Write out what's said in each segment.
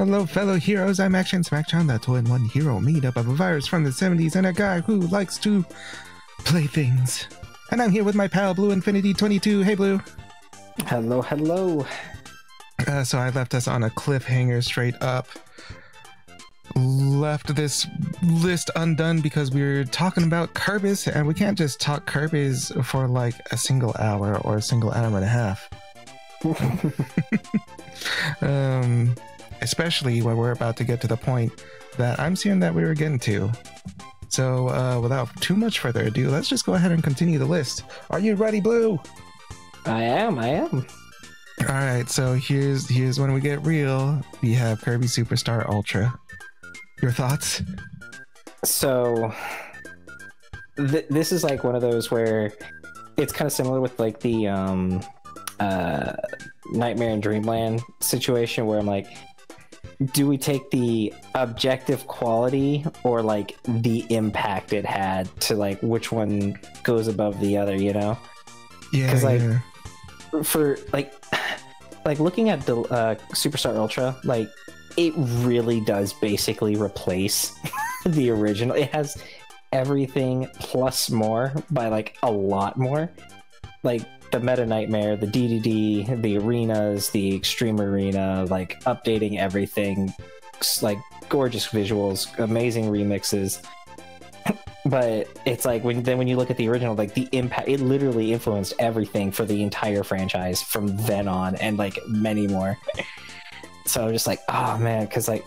Hello, fellow heroes. I'm Action Smacchan, the 2-in-1 hero meetup of a virus from the 70s and a guy who likes to play things. And I'm here with my pal, Blue Infinity 22. Hey, Blue. Hello, hello. So I left us on a cliffhanger straight up. Left this list undone because we were talking about Kirby's, and we can't just talk Kirby's for like a single hour or a single hour and a half. Especially when we're about to get to the point that I'm seeing that we were getting to. So without too much further ado, let's just go ahead and continue the list. Are you ready, Blue? I am. All right, so here's when we get real. We have Kirby Super Star Ultra. Your thoughts? So this is like one of those where it's kind of similar with like the Nightmare in Dreamland situation where I'm like, do we take the objective quality or like the impact it had to like which one goes above the other, you know? Yeah. Because like for like looking at the Superstar Ultra, like it really does basically replace the original. It has everything plus more by like a lot more. Like the Meta Nightmare, the DDD, the arenas, the Extreme Arena, like updating everything, like gorgeous visuals, amazing remixes. But it's like when you look at the original, like the impact, it literally influenced everything for the entire franchise from then on, and like many more. So I'm just like, oh man, because like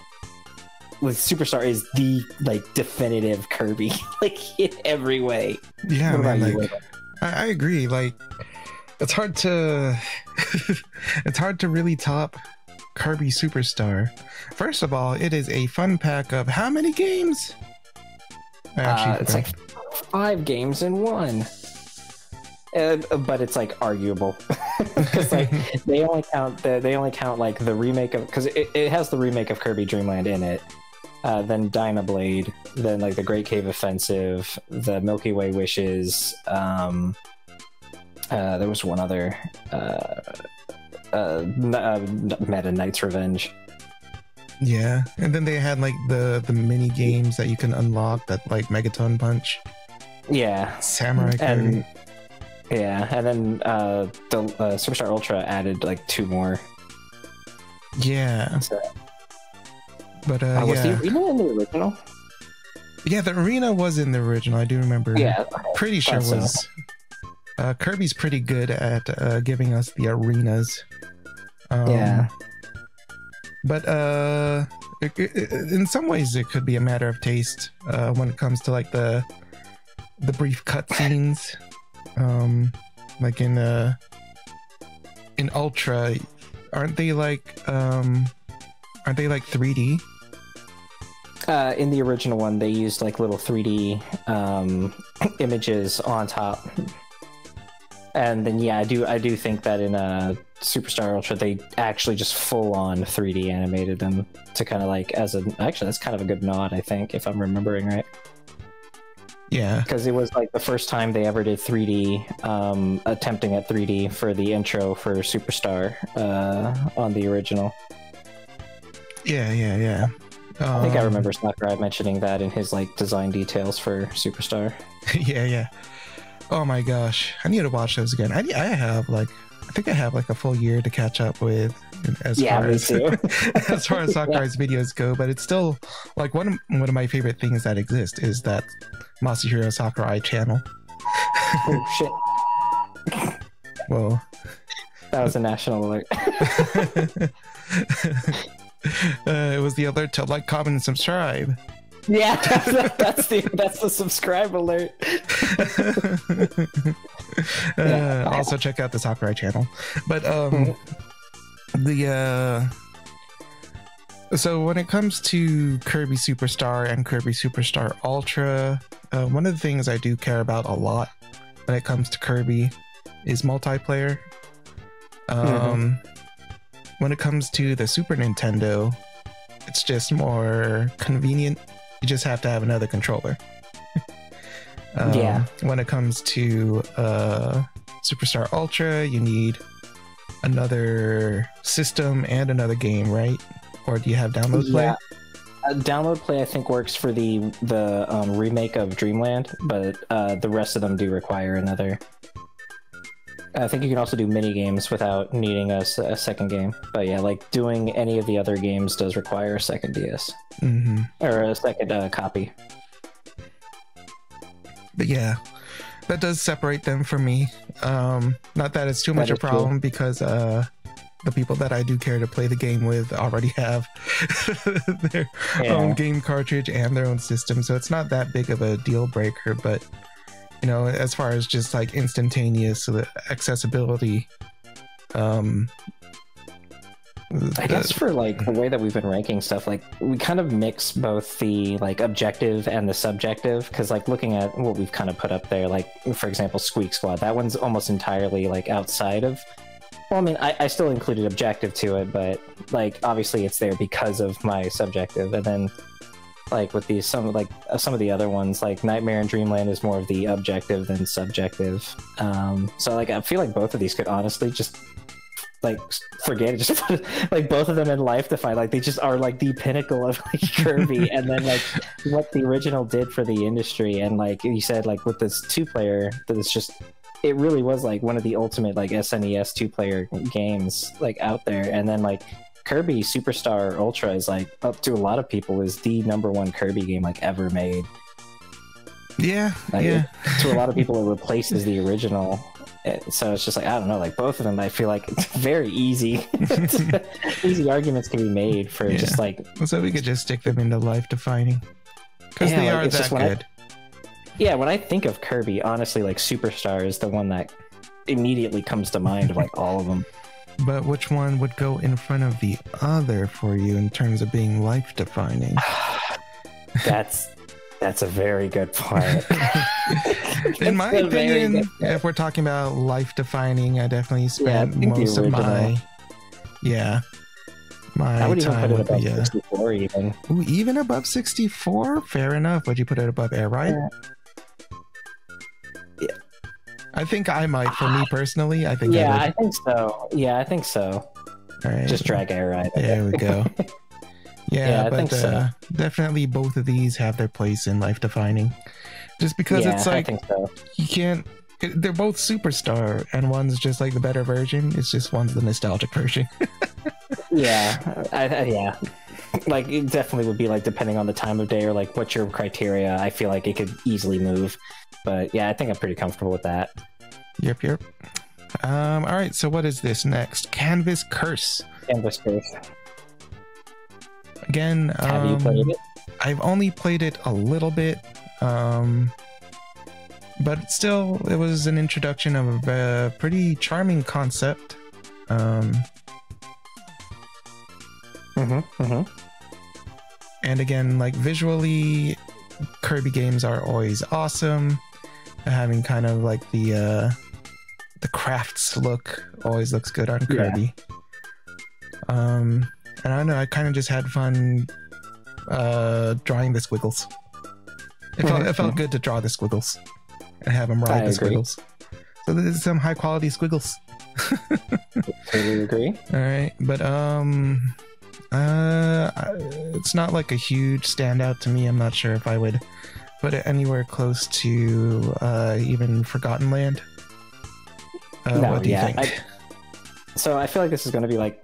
with Superstar is the like definitive Kirby, like in every way. Yeah, man, like, I agree. Like it's hard to it's hard to really top Kirby Superstar. First of all, it is a fun pack of how many games? It's like 5 games in one. But it's like arguable because like they only count like the remake of, because it has the remake of Kirby Dreamland in it, then Dynablade, then like the Great Cave Offensive, the Milky Way Wishes, there was one other Meta Knight's Revenge. Yeah, and then they had like the mini games that you can unlock, that like Megaton Punch. Yeah, Samurai Kirby. Yeah, and then the Superstar Ultra added like 2 more. Yeah. So, but was yeah. the arena in the original? Yeah, the arena was in the original. I do remember. Yeah, pretty sure so. Was. Kirby's pretty good at giving us the arenas. Yeah. But in some ways, it could be a matter of taste when it comes to like the brief cutscenes. Like in Ultra, aren't they like 3D? In the original one, they used like little 3D images on top. And then yeah, I do think that in Superstar Ultra they actually just full on 3D animated them to kind of like actually that's kind of a good nod, I think, if I'm remembering right. Yeah, because it was like the first time they ever did 3D, attempting at 3D for the intro for Superstar on the original. Yeah. I think I remember Sakurai mentioning that in his like design details for Superstar. Yeah. Oh my gosh, I need to watch those again. I think I have like a full year to catch up with as far as Sakurai's videos go, but it's still like one of my favorite things that exist is that Masahiro Sakurai channel. Oh shit. Whoa. That was a national alert. It was the alert to like, comment, and subscribe. Yeah, that's the subscribe alert. Also check out the Sakurai channel. But so when it comes to Kirby Superstar and Kirby Superstar Ultra, one of the things I do care about a lot when it comes to Kirby is multiplayer. When it comes to the Super Nintendo, it's just more convenient. You just have to have another controller. Yeah. When it comes to Superstar Ultra, you need another system and another game, right? or do you have download play? Yeah. Download play I think works for the remake of Dreamland, but the rest of them do require another. I think you can also do mini games without needing a second game. But yeah, like doing any of the other games does require a second DS or a second copy. But yeah, that does separate them from me. Not that it's too much a problem because the people that I do care to play the game with already have their own game cartridge and their own system, so it's not that big of a deal breaker. But you know, as far as just like instantaneous accessibility, I guess for like the way that we've been ranking stuff, like we kind of mix both the like objective and the subjective, because like looking at what we've kind of put up there, like for example Squeak Squad, that one's almost entirely like outside of, well, I mean, I still included objective to it, but like obviously it's there because of my subjective. And then like with these some of the other ones, like Nightmare and Dreamland is more of the objective than subjective. So like I feel like both of these could honestly just like forget it, just put like both of them in Life Define. Like they just are like the pinnacle of like Kirby, and then like what the original did for the industry. And like you said, like with this 2-player, that it's just, it really was like one of the ultimate like SNES 2-player games like out there. And then like Kirby Super Star Ultra is like, up to a lot of people, is the #1 Kirby game like ever made. Yeah, like, yeah. To a lot of people, it replaces the original. So it's just like, I don't know, like both of them, I feel like it's very easy. Easy arguments can be made for just like. So we could just stick them into Life Defining because they are that good. When I think of Kirby, honestly, like Superstar is the one that immediately comes to mind of like all of them. But which one would go in front of the other for you in terms of being life defining? That's a very good point. In my opinion, if we're talking about life defining, I definitely spent most of my I would even time put it with above the 64 even. Ooh, even above 64? Fair enough. Would you put it above Air Ride? Yeah. I think I might, for me personally. I think I think so. Yeah, I think so. All right. Just drag Air Ride. There we go. Yeah, I think so. Definitely both of these have their place in life defining. Just because it's like, I think so. You can't, they're both Superstar, and one's just like the better version. It's just one's the nostalgic version. Yeah. Like it definitely would be like depending on the time of day or like what's your criteria. I feel like it could easily move. But yeah, I think I'm pretty comfortable with that. Yep. All right, so what is this next? Canvas Curse. Canvas Curse. Again, have you played it? I've only played it a little bit, but still, it was an introduction of a pretty charming concept. And again, like visually, Kirby games are always awesome. Having kind of like the crafts look always looks good on Kirby. And I don't know, I kind of just had fun drawing the squiggles. It felt good to draw the squiggles and have them ride the squiggles. So this is some high quality squiggles. Totally agree. All right, but it's not like a huge standout to me. I'm not sure if I would put it anywhere close to even Forgotten Land. What do you think? So I feel like this is going to be like,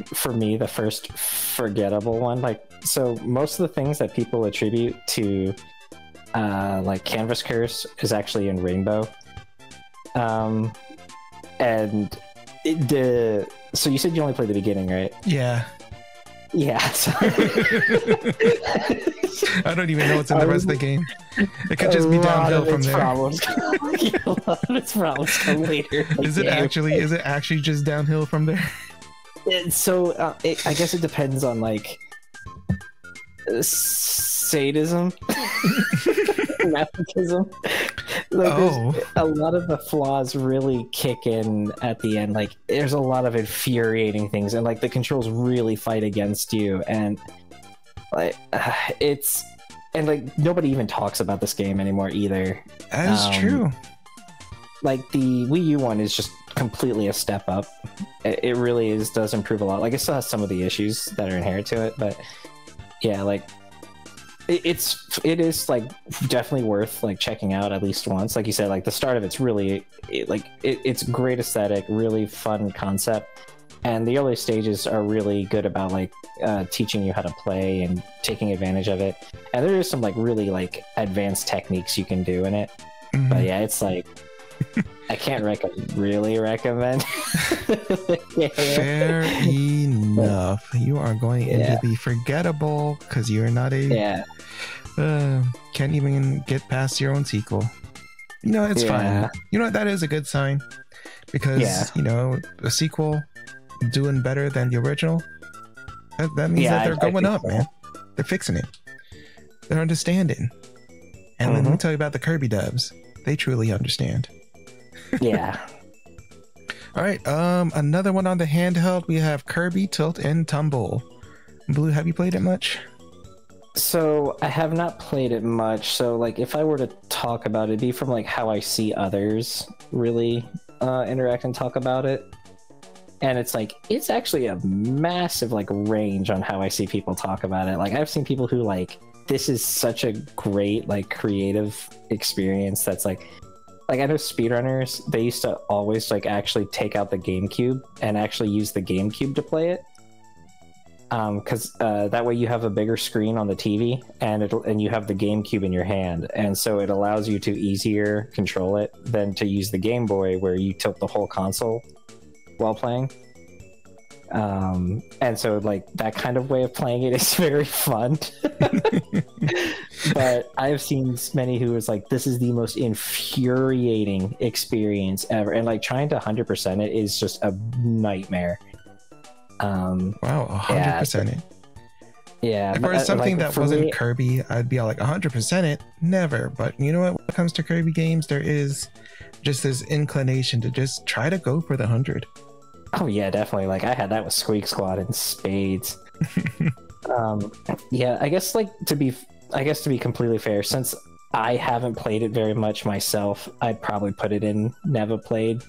for me, the first forgettable one. Like, so most of the things that people attribute to like Canvas Curse is actually in Rainbow. And so you said you only played the beginning, right? Yeah. So I don't even know what's in the rest of the game. It could just be downhill from there. A lot of its problems come later. Is it actually just downhill from there? So I guess it depends on like sadism, masochism. Like a lot of the flaws really kick in at the end. Like there's a lot of infuriating things, and like the controls really fight against you, and like and like nobody even talks about this game anymore either. That is true. Like the Wii U one is just completely a step up. It really does improve a lot. Like, it still has some of the issues that are inherent to it, but yeah, like it is like definitely worth like checking out at least once. Like you said, like the start of it's really it's great aesthetic, really fun concept, and the early stages are really good about like teaching you how to play and taking advantage of it. And there is some like really like advanced techniques you can do in it. Mm-hmm. But yeah, it's like I can't really recommend. Yeah. Fair enough. You are going into the forgettable because you're not a can't even get past your own sequel. You know, it's fine. You know what, that is a good sign, because you know, a sequel doing better than the original, that means that they're going up, man. They're fixing it. They're understanding. And let me tell you about the Kirby devs. They truly understand. Yeah. All right. Another one on the handheld. We have Kirby Tilt and Tumble. Blue, have you played it much? So I have not played it much. So like, if I were to talk about it, it'd be from like how I see others really interact and talk about it. And it's like, it's actually a massive like range on how I see people talk about it. Like, I've seen people who like, this is such a great like creative experience that's like I know speedrunners, they used to always like actually take out the GameCube and actually use the GameCube to play it, because that way you have a bigger screen on the TV and you have the GameCube in your hand, and so it allows you to easier control it than to use the Game Boy where you tilt the whole console while playing. And so like that kind of way of playing it is very fun. But I've seen many who is like, this is the most infuriating experience ever, and like trying to 100% it is just a nightmare. Wow, 100% it. Yeah, if there's something like, that wasn't Kirby, I'd be all like 100% it, never. But you know what, when it comes to Kirby games, there is just this inclination to just try to go for the 100. Oh yeah, definitely. Like, I had that with Squeak Squad and spades. Yeah, I guess to be completely fair, since I haven't played it very much myself, I'd probably put it in never played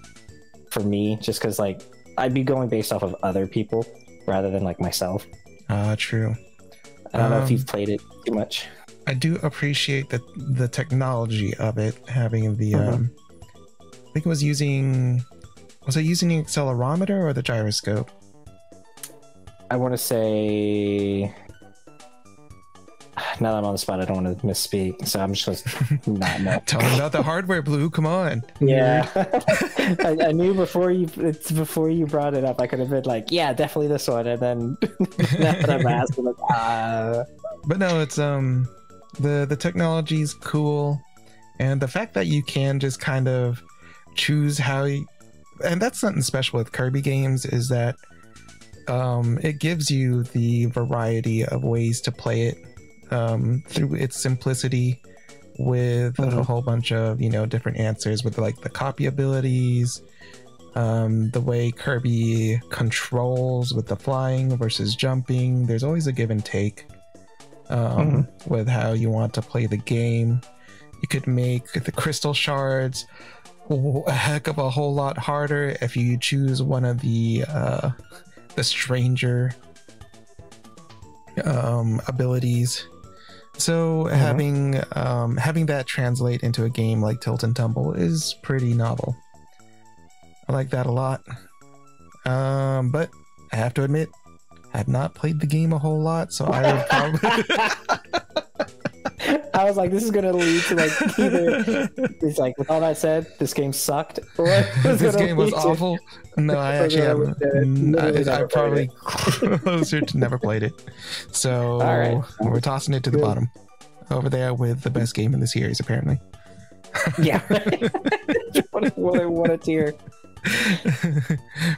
for me, just because like I'd be going based off of other people rather than like myself. True. I don't know if you've played it too much. I do appreciate the technology of it, having the I think it was using the accelerometer or the gyroscope? I want to say, now that I'm on the spot, I don't want to misspeak, so I'm just gonna not know. Tell me about the hardware, Blue. Come on. Yeah. I knew before you brought it up, I could have been like, yeah, definitely this one, and then now that I'm asking, like, But no, it's the technology's cool, and the fact that you can just kind of choose how you, and that's something special with Kirby games, is that it gives you the variety of ways to play it through its simplicity, with a whole bunch of, you know, different answers with like the copy abilities, the way Kirby controls with the flying versus jumping. There's always a give and take with how you want to play the game. You could make the crystal shards a heck of a whole lot harder if you choose one of the stranger abilities. So having that translate into a game like Tilt and Tumble is pretty novel. I like that a lot. But I have to admit, I have not played the game a whole lot, so I would probably I was like, this is gonna lead to like either it's like, with all that said, this game sucked, or this game was awful. No, I actually haven't. I probably closer to never played it. So all right, we're tossing it to the bottom over there with the best game in the series, apparently. Yeah. what a tier.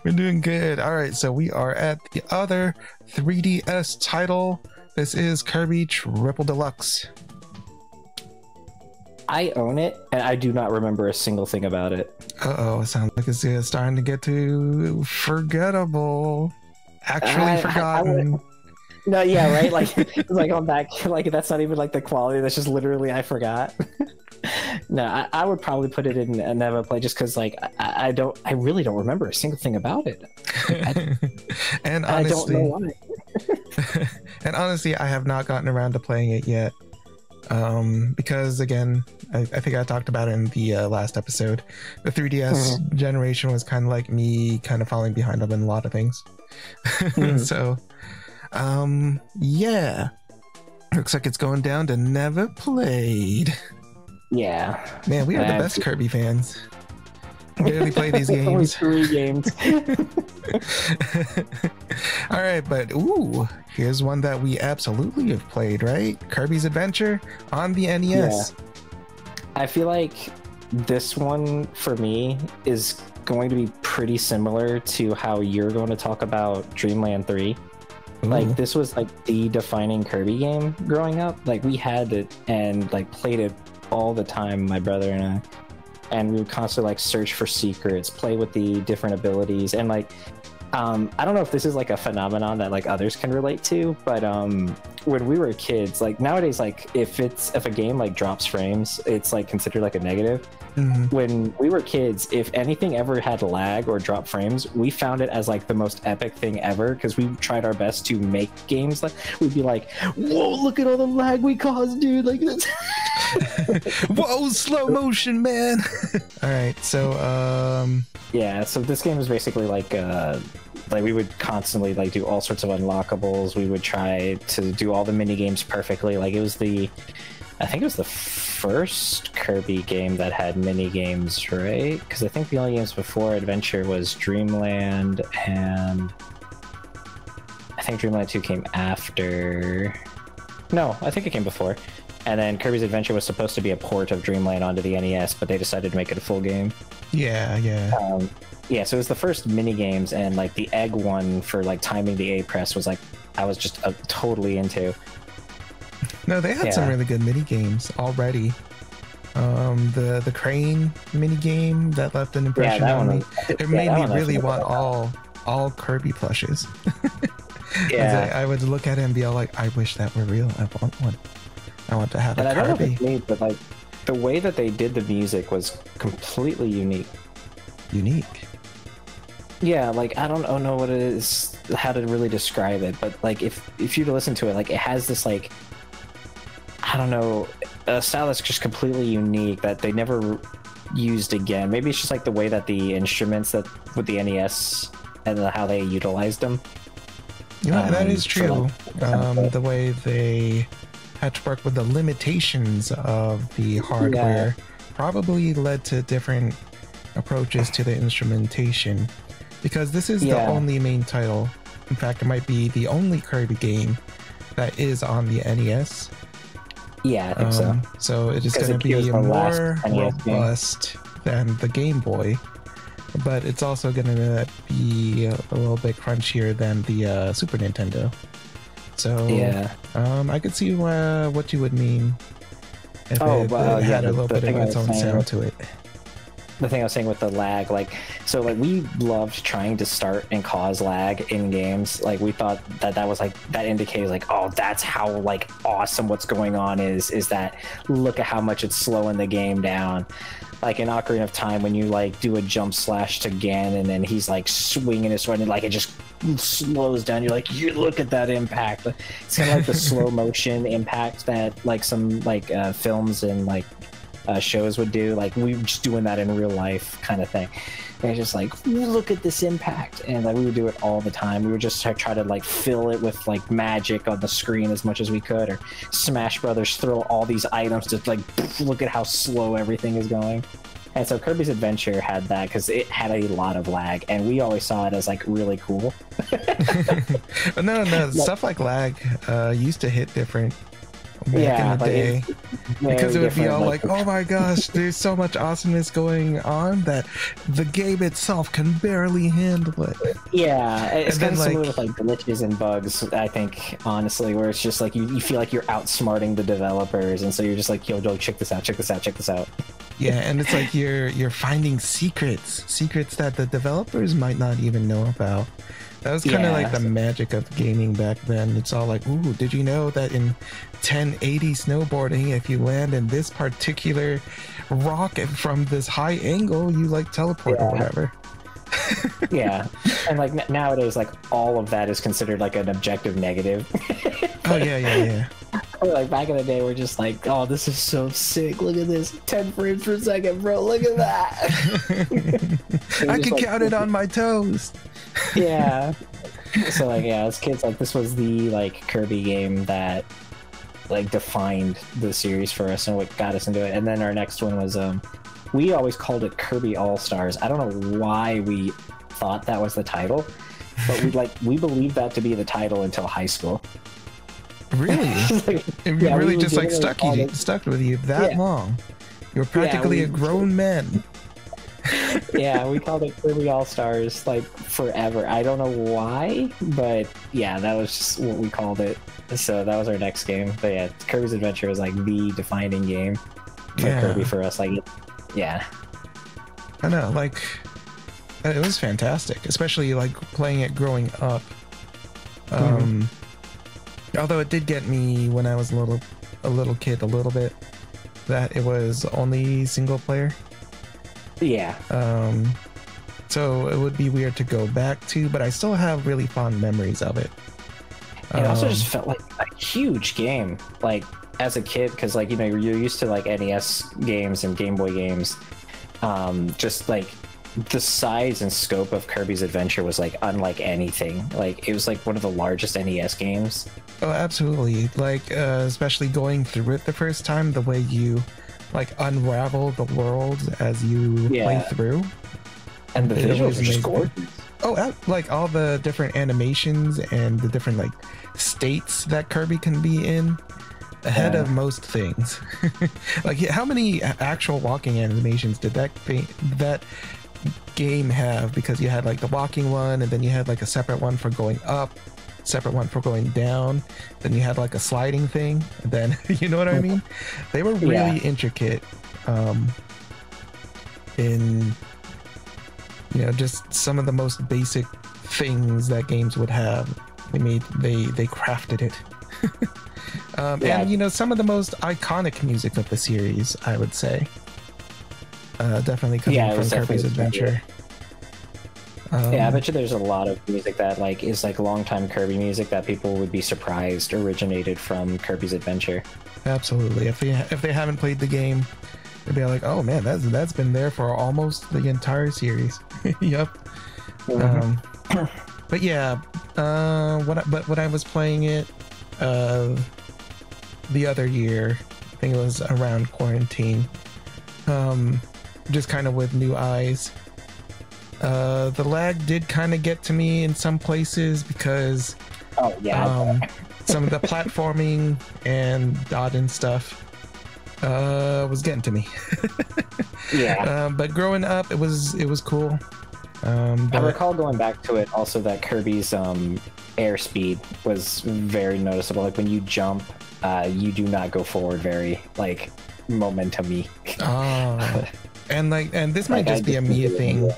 We're doing good. All right, so we are at the other 3DS title. This is Kirby Triple Deluxe. I own it, and I do not remember a single thing about it. Uh-oh, it sounds like it's starting to get too forgettable. Actually forgotten. No, yeah, right? Like, it's like on back, like, that's not even like the quality, that's just literally I forgot. No, I would probably put it in a never play just because like I really don't remember a single thing about it. And honestly, I don't know why. And honestly, I have not gotten around to playing it yet. Because again, I think I talked about it in the last episode. The 3DS generation was kind of like me kind of falling behind on a lot of things. So, yeah. Looks like it's going down to never played. Yeah. Man, we are the best Kirby fans. Barely play these games. Only 3 games. All right, but ooh, here's one that we absolutely have played, right? Kirby's Adventure on the NES. Yeah. I feel like this one for me is going to be pretty similar to how you're going to talk about Dreamland 3. Ooh. Like this was like the defining Kirby game growing up. Like we had it and like played it all the time, my brother and I. And we would constantly like search for secrets, play with the different abilities, and like I don't know if this is like a phenomenon that like others can relate to, but when we were kids, like nowadays, like if a game like drops frames, it's like considered like a negative. When we were kids, if anything ever had lag or drop frames, we found it as like the most epic thing ever because we tried our best to make games like we'd be like, whoa, look at all the lag we caused, dude, like this. Whoa, slow motion, man. All right, so yeah, so this game is basically like we would constantly like do all sorts of unlockables. We would try to do all the mini games perfectly. Like I think it was the first Kirby game that had mini games, right? Because I think the only games before Adventure was Dreamland, and I think Dreamland 2 came after. No, I think it came before. And then Kirby's Adventure was supposed to be a port of Dreamland onto the NES, but they decided to make it a full game. Yeah. Yeah, so it was the first mini games, and like the egg one for like timing the A press was like I was just totally into. No, they had some really good mini games already. The crane mini game that left an impression on me. It made me really want all Kirby plushes. Yeah, I would look at it and be all like, I wish that were real. I want one. I want to have a Kirby. I don't know if it's me, but like the way that they did the music was completely unique. Yeah, like I don't know what it is, how to really describe it, but like if you listen to it, like it has this like, I don't know, a style that's just completely unique that they never used again. Maybe it's just like the way that the instruments that with the NES and how they utilized them. Yeah, that is true. The way they had to work with the limitations of the hardware probably led to different approaches to the instrumentation, because this is the only main title. In fact, it might be the only Kirby game that is on the NES. Yeah, I think so. So it is going to be more robust than the Game Boy, but it's also going to be a little bit crunchier than the Super Nintendo. So I could see what you would mean if it had a little bit of its own sound to it. The thing I was saying with the lag, like, so like we loved trying to start and cause lag in games. Like we thought that was like, that indicated like, oh, that's how like awesome what's going on is that look at how much it's slowing the game down. Like in Ocarina of Time, when you like do a jump slash to Ganon and he's like swinging his sword and like it just slows down, you're like, you look at that impact. It's kind of like the slow motion impact that like some like films and like shows would do. Like we were just doing that in real life kind of thing. And it's just like, look at this impact, and like we would do it all the time. We would just try to like fill it with like magic on the screen as much as we could, or Smash Brothers throw all these items to like look at how slow everything is going. And so Kirby's Adventure had that because it had a lot of lag, and we always saw it as like really cool. But no, stuff like lag used to hit different back in the day, because it would be all like, oh my gosh, there's so much awesomeness going on that the game itself can barely handle it. Yeah, it's kind of similar with like glitches and bugs, I think, honestly, where it's just like you feel like you're outsmarting the developers, and so you're just like, yo, check this out. Yeah, and it's like you're finding secrets that the developers might not even know about. That was kind of like the magic of gaming back then. It's all like, ooh, did you know that in 1080 snowboarding, if you land in this particular rock from this high angle, you like teleport or whatever. Yeah, and like nowadays, like all of that is considered like an objective negative. Oh yeah. Like back in the day, we're just like, oh, this is so sick. Look at this, 10 frames per second, bro. Look at that. I can count it on my toes. Yeah. So like, yeah, as kids, like this was the like Kirby game that like defined the series for us and what got us into it. And then our next one was we always called it Kirby All Stars. I don't know why we thought that was the title, but we believed that to be the title until high school. Really? It really just like stuck with you that long. You were practically a grown man. Yeah, we called it Kirby All Stars like forever. I don't know why, but yeah, that was just what we called it. So that was our next game. But yeah, Kirby's Adventure was like the defining game for Kirby for us. Like, yeah. I know, like it was fantastic, especially like playing it growing up. Although it did get me when I was a little kid a little bit that it was only single player. Yeah. So it would be weird to go back to, but I still have really fond memories of it. It also just felt like a huge game, like as a kid, because like, you know, you're used to like NES games and Game Boy games. Just like the size and scope of Kirby's Adventure was like unlike anything. Like it was like one of the largest NES games. Oh, absolutely. Like especially going through it the first time, the way you like unravel the world as you play through. And the visuals are just gorgeous. Oh, like all the different animations and the different like states that Kirby can be in, ahead of most things. Like how many actual walking animations did that game have? Because you had like the walking one, and then you had like a separate one for going up, separate one for going down, then you had like a sliding thing, and then you know what I mean? They were really intricate in, you know, just some of the most basic things that games would have. They crafted it. And you know, some of the most iconic music of the series, I would say, definitely coming from Kirby's Adventure. Yeah, I bet you there's a lot of music that like is like longtime Kirby music that people would be surprised originated from Kirby's Adventure. Absolutely. If they haven't played the game, they'd be like, oh man, that's been there for almost the entire series. Yep. But yeah, when I was playing it the other year, I think it was around quarantine, just kind of with new eyes. The lag did kind of get to me in some places because some of the platforming and dodging stuff was getting to me. But growing up, it was cool. I recall going back to it also that Kirby's airspeed was very noticeable. Like when you jump, you do not go forward very like momentum-y. And this might just be a me thing.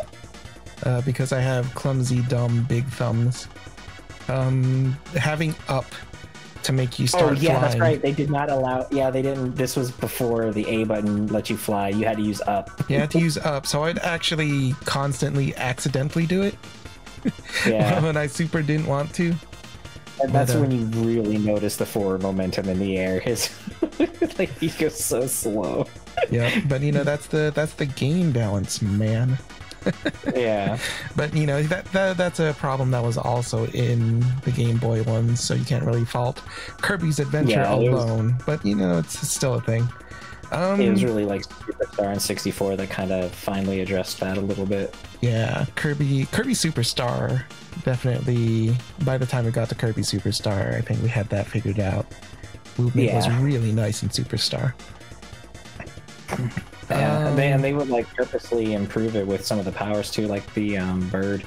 Because I have clumsy, dumb, big thumbs. Having up to make you start flying. That's right. They did not allow... Yeah, they didn't... This was before the A button let you fly. You had to use up. You had to use up, so I'd actually constantly accidentally do it. When I super didn't want to. And that's when you really notice the forward momentum in the air. Like, he goes so slow. Yeah, but you know, that's the game balance, man. Yeah, but you know that's a problem that was also in the Game Boy ones, so you can't really fault Kirby's Adventure alone. But you know, it's still a thing. It was really like Super Star and 64 that kind of finally addressed that a little bit. Yeah, Kirby Super Star definitely. By the time we got to Kirby Super Star, I think we had that figured out. Movement was really nice in Super Star. Yeah, and they would like purposely improve it with some of the powers too, like the bird.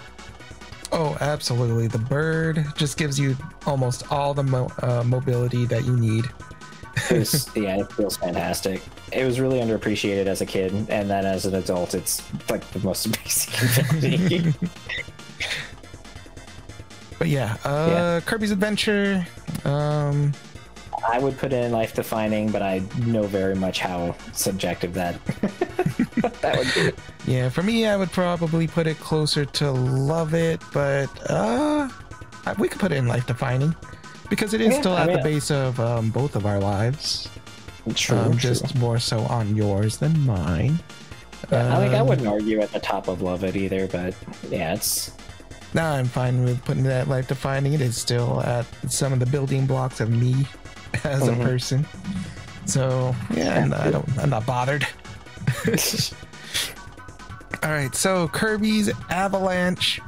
Oh, absolutely. The bird just gives you almost all the mobility that you need. It feels fantastic. It was really underappreciated as a kid, and then as an adult, it's like the most basic ability. But yeah, Kirby's Adventure. I would put in life defining, but I know very much how subjective that that would be. Yeah, for me, I would probably put it closer to love it, but we could put it in life defining because it is still at the base of both of our lives. True, just more so on yours than mine. Yeah, I wouldn't argue at the top of love it either, but yeah, it's. Now I'm fine with putting that life defining. It is still at some of the building blocks of me as a person. So yeah, I'm not bothered. All right, so Kirby's Avalanche.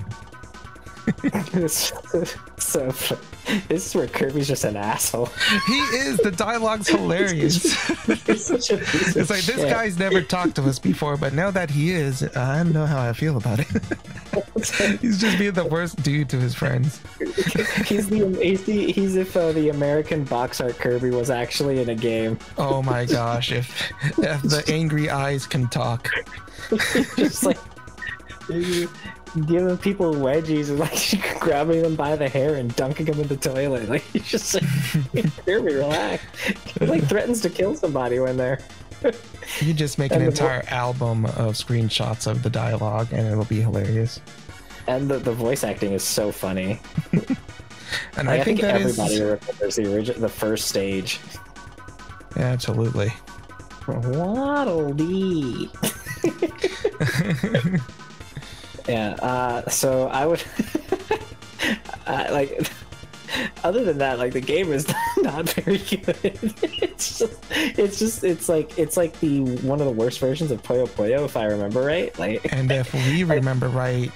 So this is where Kirby's just an asshole. He is. The dialogue's hilarious. He's such a piece it's like, this guy's never talked to us before, but now that he is, I don't know how I feel about it. He's just being the worst dude to his friends. He's if the American box art Kirby was actually in a game. Oh my gosh, if the angry eyes can talk. Just like giving people wedgies and like grabbing them by the hair and dunking them in the toilet. Like, he's just like, Kirby, relax. He like threatens to kill somebody when they're. You just make an entire album of screenshots of the dialogue and it'll be hilarious. And the voice acting is so funny. And I think that everybody remembers the first stage. Yeah, absolutely. Waddle Dee. Yeah, so I would like. Other than that, like, the game is not very good. It's like the one of the worst versions of Puyo Puyo, if I remember right. Like, and if we remember right,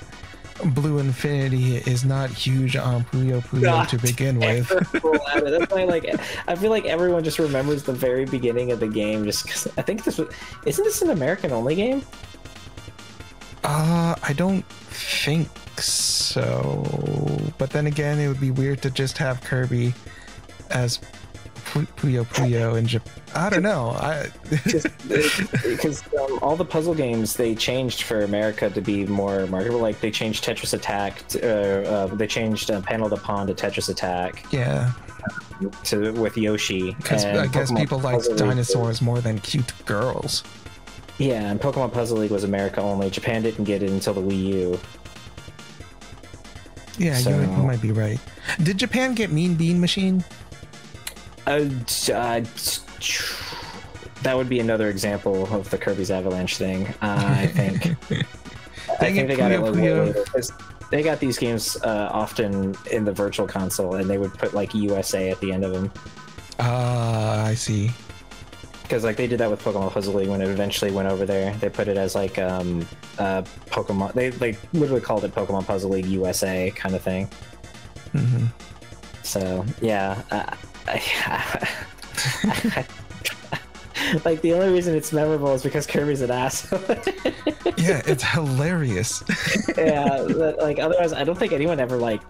Blue Infinity is not huge on Puyo Puyo to begin with. That's why, like, I feel like everyone just remembers the very beginning of the game, just because I think isn't this an American only game? I don't think so. But then again, it would be weird to just have Kirby as Puyo Puyo in Japan. I don't know. Because all the puzzle games they changed for America to be more marketable. Like, they changed Tetris Attack. They changed Panel de Pon to Tetris Attack. Yeah. With Yoshi. Because I guess people like dinosaurs more than cute girls. Yeah, and Pokemon Puzzle League was America only. Japan didn't get it until the Wii U. Yeah, so, you might be right. Did Japan get Mean Bean Machine? That would be another example of the Kirby's Avalanche thing. I think. I think they got it later. They got these games often in the Virtual Console, and they would put like USA at the end of them. I see. Because like they did that with Pokemon Puzzle League when it eventually went over there. They put it as like Pokemon. They literally called it Pokemon Puzzle League USA kind of thing. Mm-hmm. So yeah, like the only reason it's memorable is because Kirby's an asshole. Yeah, it's hilarious. Yeah, like otherwise, I don't think anyone ever like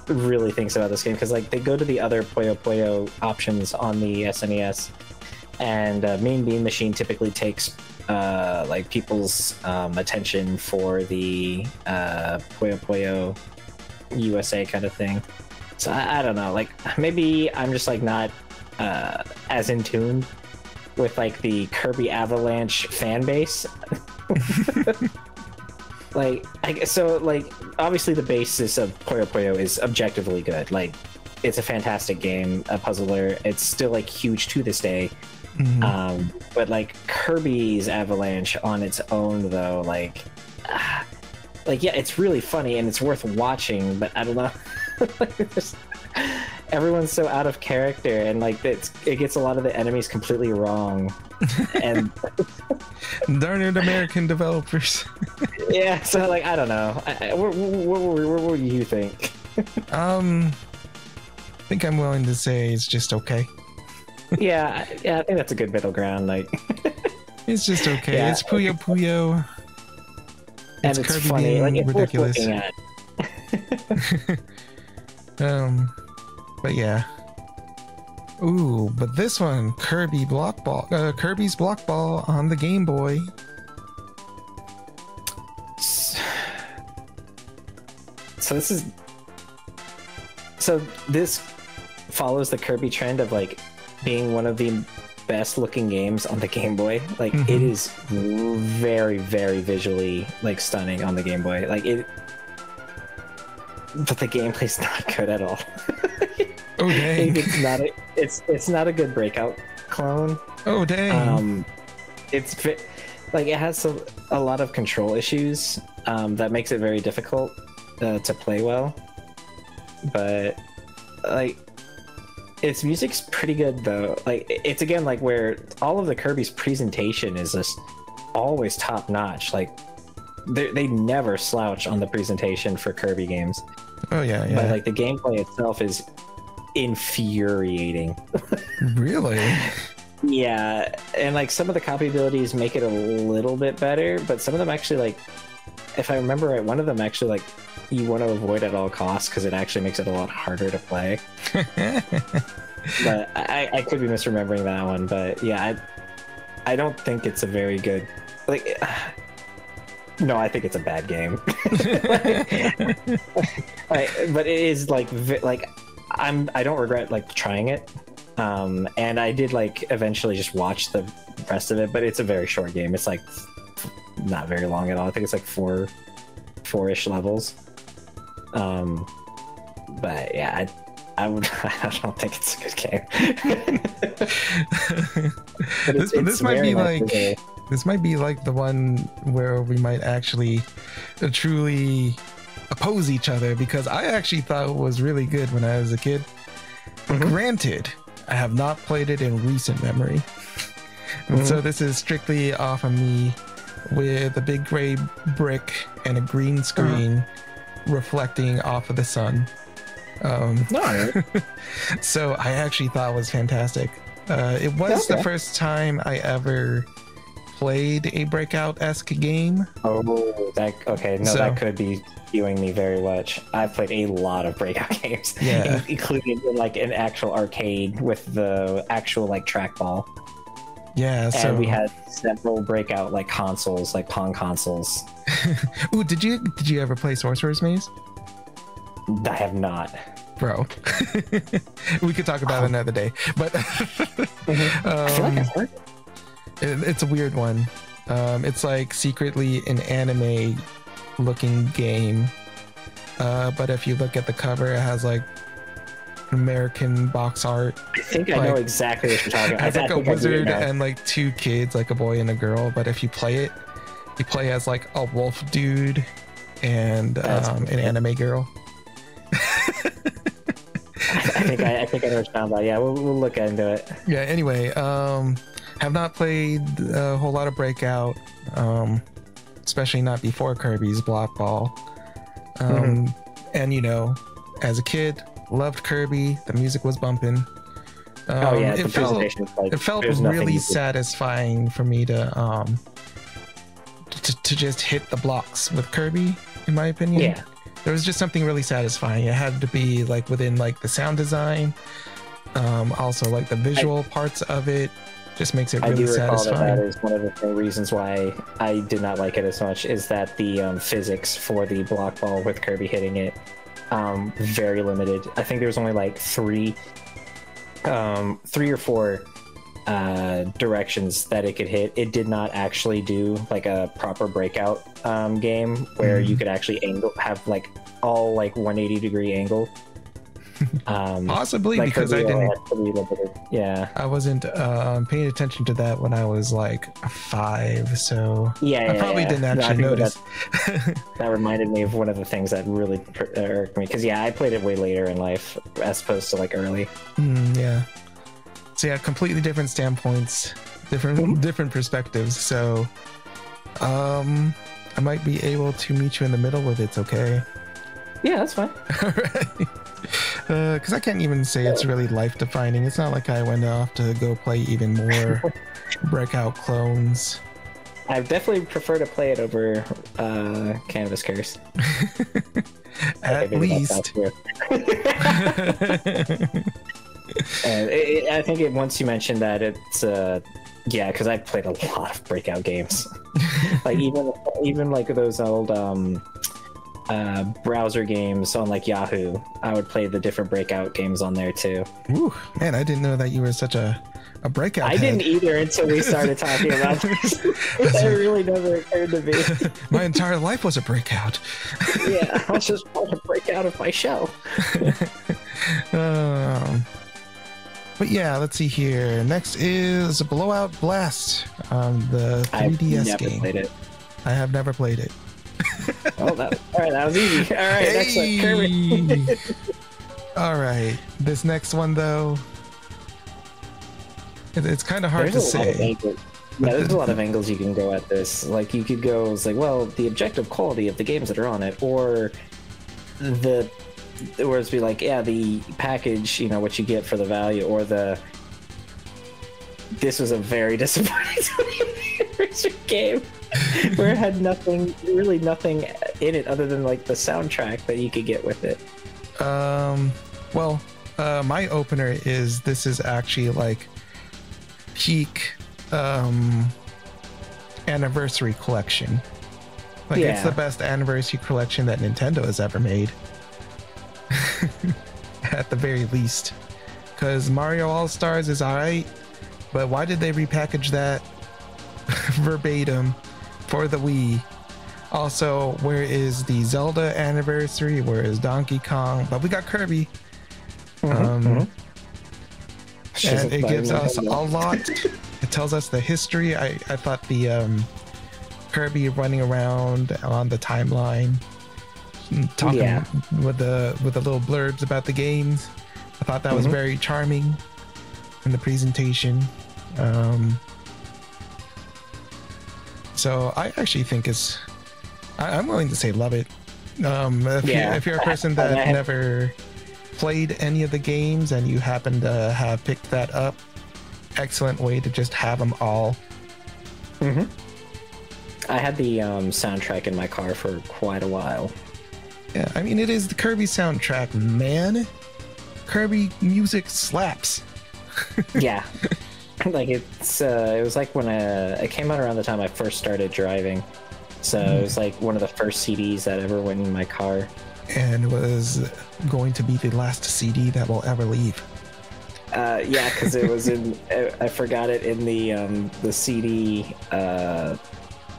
really thinks about this game because like they go to the other Puyo Puyo options on the SNES. And Mean Bean Machine typically takes like people's attention for the Puyo Puyo USA kind of thing. So I don't know, like maybe I'm just like not as in tune with like the Kirby Avalanche fan base. Like I guess so. Like obviously the basis of Puyo Puyo is objectively good. Like it's a fantastic game, a puzzler. It's still like huge to this day. Mm-hmm. But like Kirby's Avalanche on its own though, like yeah, it's really funny and it's worth watching, but I don't know. Everyone's so out of character and like it gets a lot of the enemies completely wrong. And darn it, American developers. Yeah, so like I don't know. What do you think? I think I'm willing to say it's just okay. Yeah, I think that's a good middle ground. Like, it's just okay. Yeah. It's Puyo Puyo. It's Kirby funny. Like, it's ridiculous. Worth looking at. But yeah. Ooh, but this one, Kirby's Block Ball on the Game Boy. So this is so this follows the Kirby trend of like being one of the best looking games on the Game Boy. Like it is very, very visually like stunning on the Game Boy. Like it, but the gameplay's not good at all. Oh dang! It's not a good Breakout clone. Oh dang! It's like it has a lot of control issues that makes it very difficult to play well. But like its music's pretty good though. Like it's again like where all of the Kirby's presentation is just always top notch. Like they never slouch on the presentation for Kirby games. Oh yeah, yeah. But like the gameplay itself is infuriating. Really? Yeah, and like some of the copy abilities make it a little bit better, but some of them actually, like, if I remember right, one of them actually like you want to avoid at all costs because it actually makes it a lot harder to play. But I could be misremembering that one. But yeah, I don't think it's a very good, like, no, I think it's a bad game. But it is like I don't regret like trying it. And I did like eventually just watch the rest of it, but it's a very short game. It's like not very long at all. I think it's like four-ish levels. But yeah, I don't think it's a good game. This might be like the one where we might actually truly oppose each other, because I actually thought it was really good when I was a kid. Granted, I have not played it in recent memory. And so this is strictly off of me with a big gray brick and a green screen reflecting off of the sun. So I actually thought it was fantastic. It was the first time I ever played a Breakout-esque game. That could be skewing me very much. I've played a lot of Breakout games, including like an actual arcade with the actual like trackball. Yeah, so and we had several Breakout like consoles, like Pong consoles. Ooh, did you ever play Sorcerer's Maze? I have not, bro. We could talk about it another day, but I feel like I've heard it's a weird one. It's like secretly an anime looking game, but if you look at the cover, it has like American box art. I think I know exactly what you're talking about. It's like a wizard and like two kids, like a boy and a girl, but if you play it, you play as like a wolf dude and an anime girl. I think I know what you're talking about. Yeah, we'll look into it. Yeah, anyway, have not played a whole lot of Breakout, especially not before Kirby's Block Ball. And you know, as a kid, loved Kirby. The music was bumping. It felt really satisfying for me to just hit the blocks with Kirby, in my opinion. Yeah. There was just something really satisfying. It had to be like within like the sound design, also like the visual parts of it. Just makes it really satisfying. That is one of the reasons why I did not like it as much, is that the physics for the block ball with Kirby hitting it, very limited. I think there was only like three or four directions that it could hit. It did not actually do like a proper Breakout game where you could actually have like all like 180-degree angle. Possibly, like because I didn't. Yeah, I wasn't paying attention to that when I was like 5, so I probably didn't actually notice. That reminded me of one of the things that really irked me, because I played it way later in life as opposed to like early. Yeah. So yeah, completely different standpoints, different perspectives. So, I might be able to meet you in the middle if it's okay. Yeah, that's fine. All right. Because I can't even say it's really life-defining. It's not like I went off to go play even more Breakout clones. I definitely prefer to play it over Canvas Curse. At least. And I think once you mentioned that, it's because I've played a lot of Breakout games. Like even like those old browser games on like Yahoo. I would play the different Breakout games on there too. Ooh, man, I didn't know that you were such a Breakout head. Didn't either until we started talking about this. It really never occurred to me. My entire life was a Breakout. Yeah, I was just trying to break out of my shell. But yeah, let's see here. Next is Blowout Blast, the 3DS I've never game. played it. I have never played it. Oh, all right, that was easy. All right, next one, Kirby. All right, this next one though, it's kind of hard to say. There's a lot of angles you can go at this. Like you could go, it's like, well, the objective quality of the games that are on it, or it's be like, yeah, the package, you know, what you get for the value, or this was a very disappointing game where it had nothing in it other than like the soundtrack that you could get with it. Well, my opener is this is actually like peak anniversary collection. Like it's the best anniversary collection that Nintendo has ever made. At the very least, because Mario All-Stars is alright, but why did they repackage that verbatim for the Wii? Also, where is the Zelda anniversary? Where is Donkey Kong? But we got Kirby. And it gives us a lot. It tells us the history. I thought the Kirby running around on the timeline, talking with the little blurbs about the games. I thought that was very charming in the presentation. So I actually think I'm willing to say love it. If you're a person that never played any of the games and you happen to have picked that up, excellent way to just have them all. I had the soundtrack in my car for quite a while. Yeah, I mean, it is the Kirby soundtrack, man. Kirby music slaps. Yeah. Like it was like when it came out around the time I first started driving. So it was like one of the first CDs that ever went in my car. And it was going to be the last CD that will ever leave. Yeah, because it was I forgot it in the CD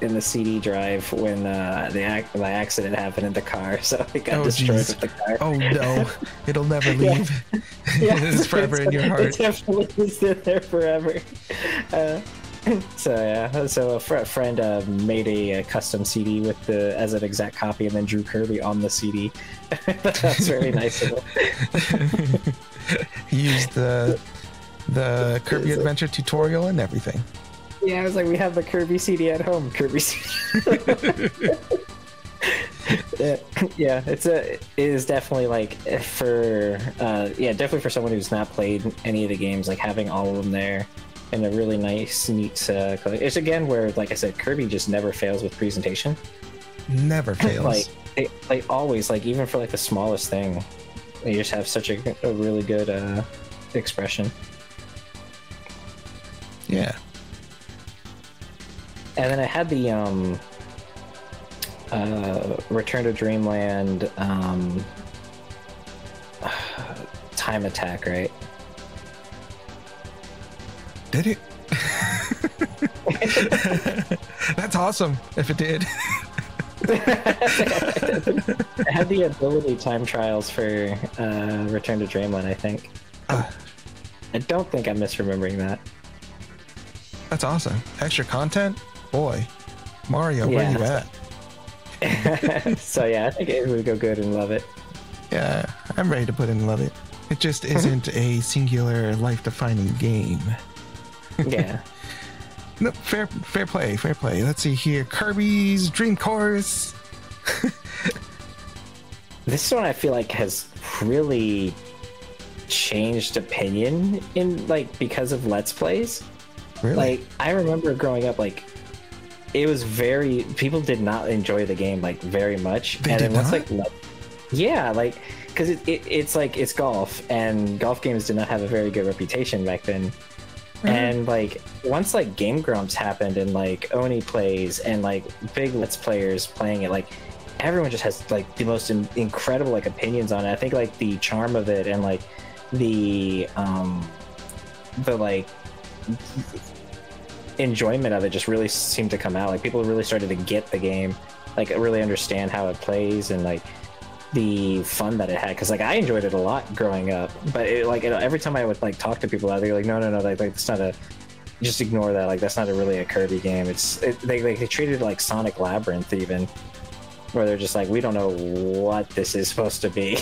in the CD drive when the accident happened in the car, so it got destroyed with the car. Oh no, it'll never leave. It's forever in your heart. It definitely is there forever. So a friend made a custom CD with as an exact copy, and then drew Kirby on the CD. That's very nice of him. He used the Kirby Adventure tutorial and everything. Yeah, I was like, we have the Kirby CD at home. Kirby CD. Yeah, it is definitely like definitely for someone who's not played any of the games, like having all of them there in a really nice, neat. It's again where, like I said, Kirby just never fails with presentation. Never fails. like always, like even for like the smallest thing, they just have such a really good expression. Yeah. And then I had the Return to Dreamland Time Attack, right? Did it? That's awesome if it did. I had the ability time trials for Return to Dreamland, I think. I don't think I'm misremembering that. That's awesome. Extra content? Boy, Mario, where you at? So yeah, I think it would go good and love it. Yeah, I'm ready to put in love it. It just isn't a singular life-defining game. Yeah. No, fair play. Let's see here. Kirby's Dream Course. This one I feel like has really changed opinion in because of Let's Plays. Really? Like I remember growing up, people did not enjoy the game very much. They did not? Because it's golf, and golf games did not have a very good reputation back then. And once Game Grumps happened and Oni plays and big Let's Players playing it, everyone just has like the most incredible like opinions on it. I think like the charm of it and like the like enjoyment of it just really seemed to come out. Like people really started to get the game, like really understand how it plays and like the fun that it had. Because like I enjoyed it a lot growing up, but every time I would like talk to people out there, like no, like it's not a, just ignore that. Like that's not really a Kirby game. They treated it like Sonic Labyrinth even, where they're just like, we don't know what this is supposed to be.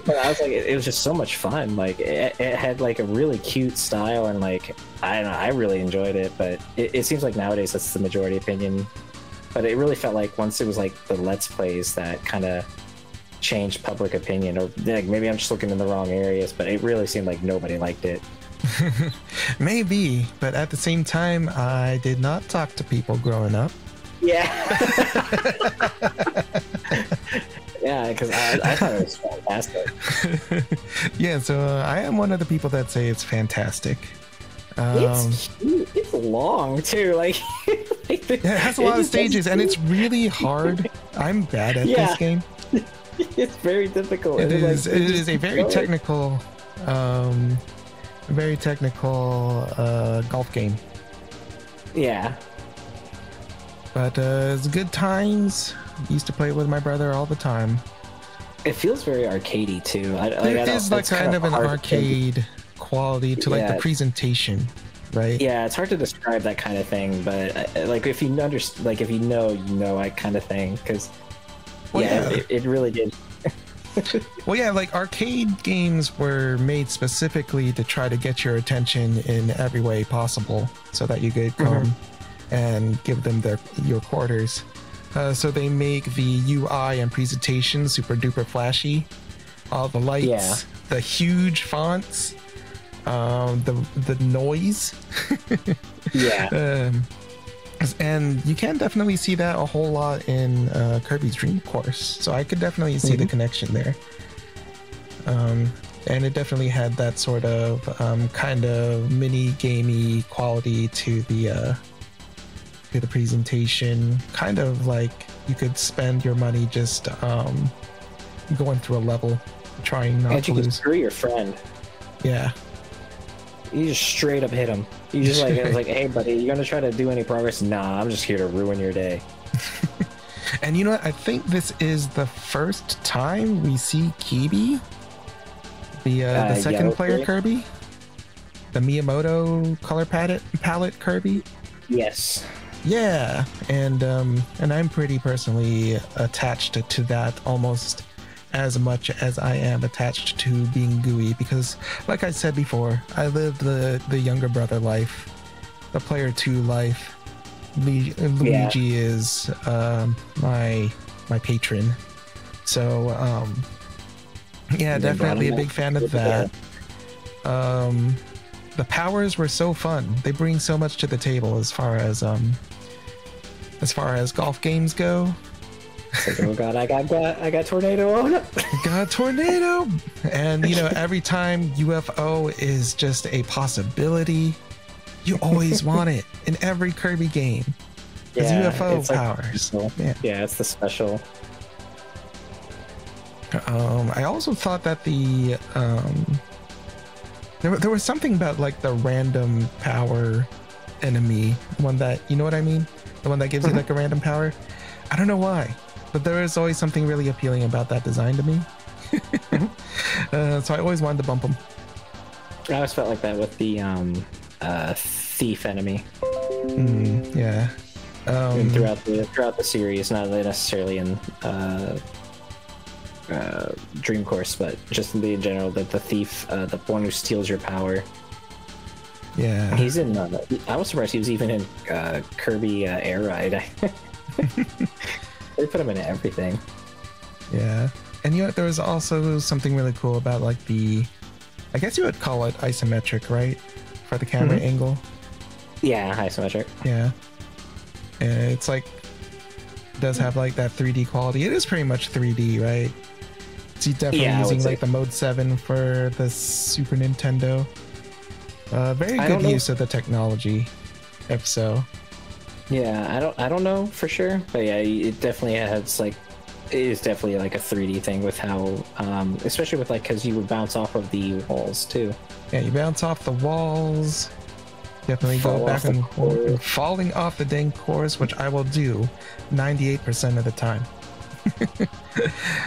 But I was like, it was just so much fun. Like it had like a really cute style, and like I don't know, I really enjoyed it. But it seems like nowadays that's the majority opinion. But it really felt like once it was like the Let's Plays that kind of changed public opinion, or like maybe I'm just looking in the wrong areas. But it really seemed like nobody liked it. Maybe, but at the same time, I did not talk to people growing up. Yeah. Yeah, because I thought it was fantastic. Yeah, so I am one of the people that say it's fantastic. It's long too. Like, it has a lot of stages, and it's really hard. I'm bad at this game. It's very difficult. It is a very technical, golf game. Yeah. But it's good times. Used to play it with my brother all the time. It feels very arcadey too. It is like kind of an arcade quality to like the presentation, right? Yeah, it's hard to describe that kind of thing, but like if you understand, like if you know, I kind of thing, because it really did. Well, yeah, like arcade games were made specifically to try to get your attention in every way possible, so that you could come and give them your quarters. So they make the UI and presentation super duper flashy. All the lights, the huge fonts, the noise. And you can definitely see that a whole lot in Kirby's Dream Course. So I could definitely see the connection there. And it definitely had that sort of kind of mini gamey quality to the presentation. Kind of like you could spend your money just going through a level, trying not to lose. You screw your friend. Yeah. You just straight up hit him. You just like, it's like, hey buddy, you gonna try to do any progress? Nah, I'm just here to ruin your day. And you know what? I think this is the first time we see Kirby, the second player Kirby, the Miyamoto color palette Kirby. Yes. Yeah, and I'm pretty personally attached to that almost as much as I am attached to being gooey, because like I said before, I lived the younger brother life, the player 2 life. Luigi is my patron, so definitely a big fan of that. The powers were so fun. They bring so much to the table as far as golf games go. It's like, oh god, I got tornado. Oh no. Got tornado. And you know, every time UFO is just a possibility, you always want it in every Kirby game. It's UFO powers. Like, yeah, it's the special. I also thought that there was something about like the random power enemy, the one that, you know what I mean? The one that gives you like a random power. I don't know why, but there is always something really appealing about that design to me. So I always wanted to bump them. I always felt like that with the thief enemy. Yeah. And throughout the series, not necessarily in Dream Course, but just in general, that the thief, the one who steals your power. Yeah, he's in. I was surprised he was even in Kirby Air Ride. They put him in everything. Yeah, and you know, there was also something really cool about like I guess you would call it isometric, right, for the camera angle. Yeah, isometric. Yeah, and it's like does have like that 3D quality. It is pretty much 3D, right? So definitely using like the Mode 7 for the Super Nintendo. Very good use of the technology, if so. Yeah, I don't know for sure, but yeah, it definitely has like, it is definitely like a 3D thing with how, especially with like, because you would bounce off of the walls too. Yeah, you bounce off the walls. Definitely go back and forth. Falling off the dang course, which I will do 98% of the time.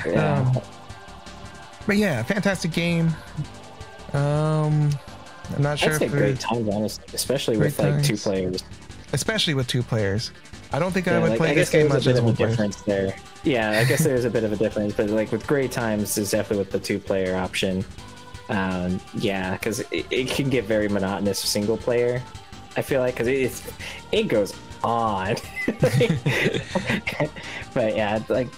Yeah. But yeah, fantastic game. I'm not sure. I'd say great times, honestly, especially with like 2 players. Especially with 2 players. I don't think I would play this game much as one player. There. Yeah, I guess there's a bit of a difference, but like with great times, is definitely with the 2-player option. Yeah, because it can get very monotonous single player. I feel like because it goes on. But yeah, like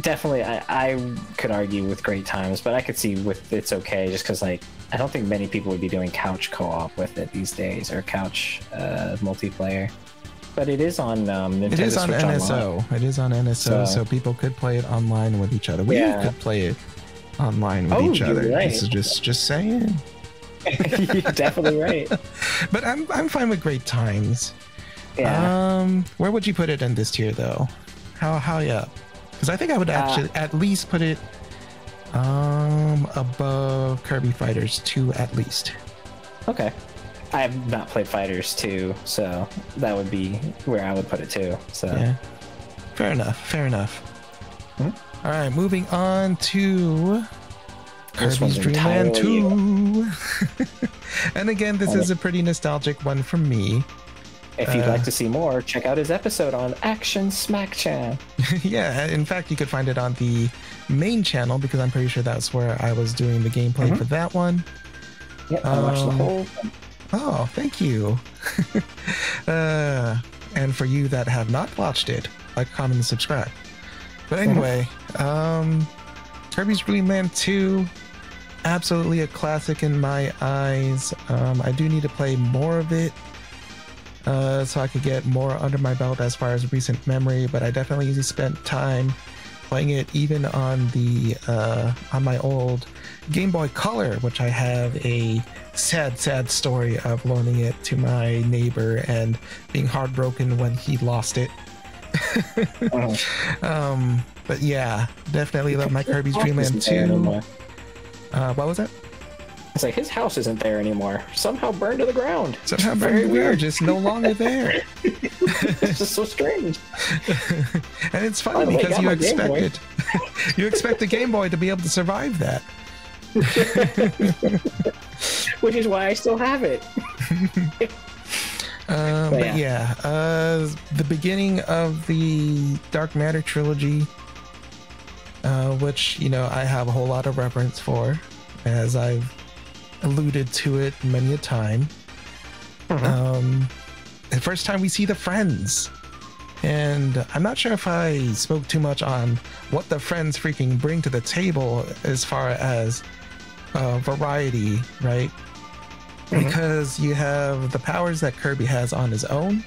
definitely I could argue with great times, but I could see with it's okay just because like I don't think many people would be doing couch co-op with it these days or couch multiplayer. But it is on Nintendo It is on Switch NSO. Online. It is on NSO, so people could play it online with each other. We could play it online with each other. Right. This is just saying. You're definitely right. But I'm fine with great times. Yeah. Where would you put it in this tier though? How high up? Because I think I would actually at least put it above Kirby Fighters 2 at least. Okay. I have not played Fighters 2, so that would be where I would put it too. So yeah. Fair enough. Fair enough. Hmm? All right, moving on to Kirby's Dream Land 2. And again, this is a pretty nostalgic one for me. If you'd like to see more, check out his episode on Action Smacchan. Yeah, in fact, you could find it on the main channel because I'm pretty sure that's where I was doing the gameplay for that one. Yep, I watched the whole thing. Oh, thank you. And for you that have not watched it, like, comment, and subscribe. But anyway, Kirby's Dream Land 2, absolutely a classic in my eyes. I do need to play more of it so I could get more under my belt as far as recent memory, but I definitely spent time playing it even on the on my old Game Boy Color, which I have a sad story of loaning it to my neighbor and being heartbroken when he lost it. But yeah, definitely love my Kirby's Dream Land 2. What was that? It's like his house isn't there anymore. Somehow burned to the ground. Somehow burned to the ground, just no longer there. It's just so strange. And it's funny because you expect the Game Boy to be able to survive that. Which is why I still have it. But yeah, the beginning of the Dark Matter trilogy, which, you know, I have a whole lot of reference for, as I've alluded to it many a time. The first time we see the friends, and I'm not sure if I spoke too much on what the friends freaking bring to the table as far as variety, right? Because you have the powers that Kirby has on his own,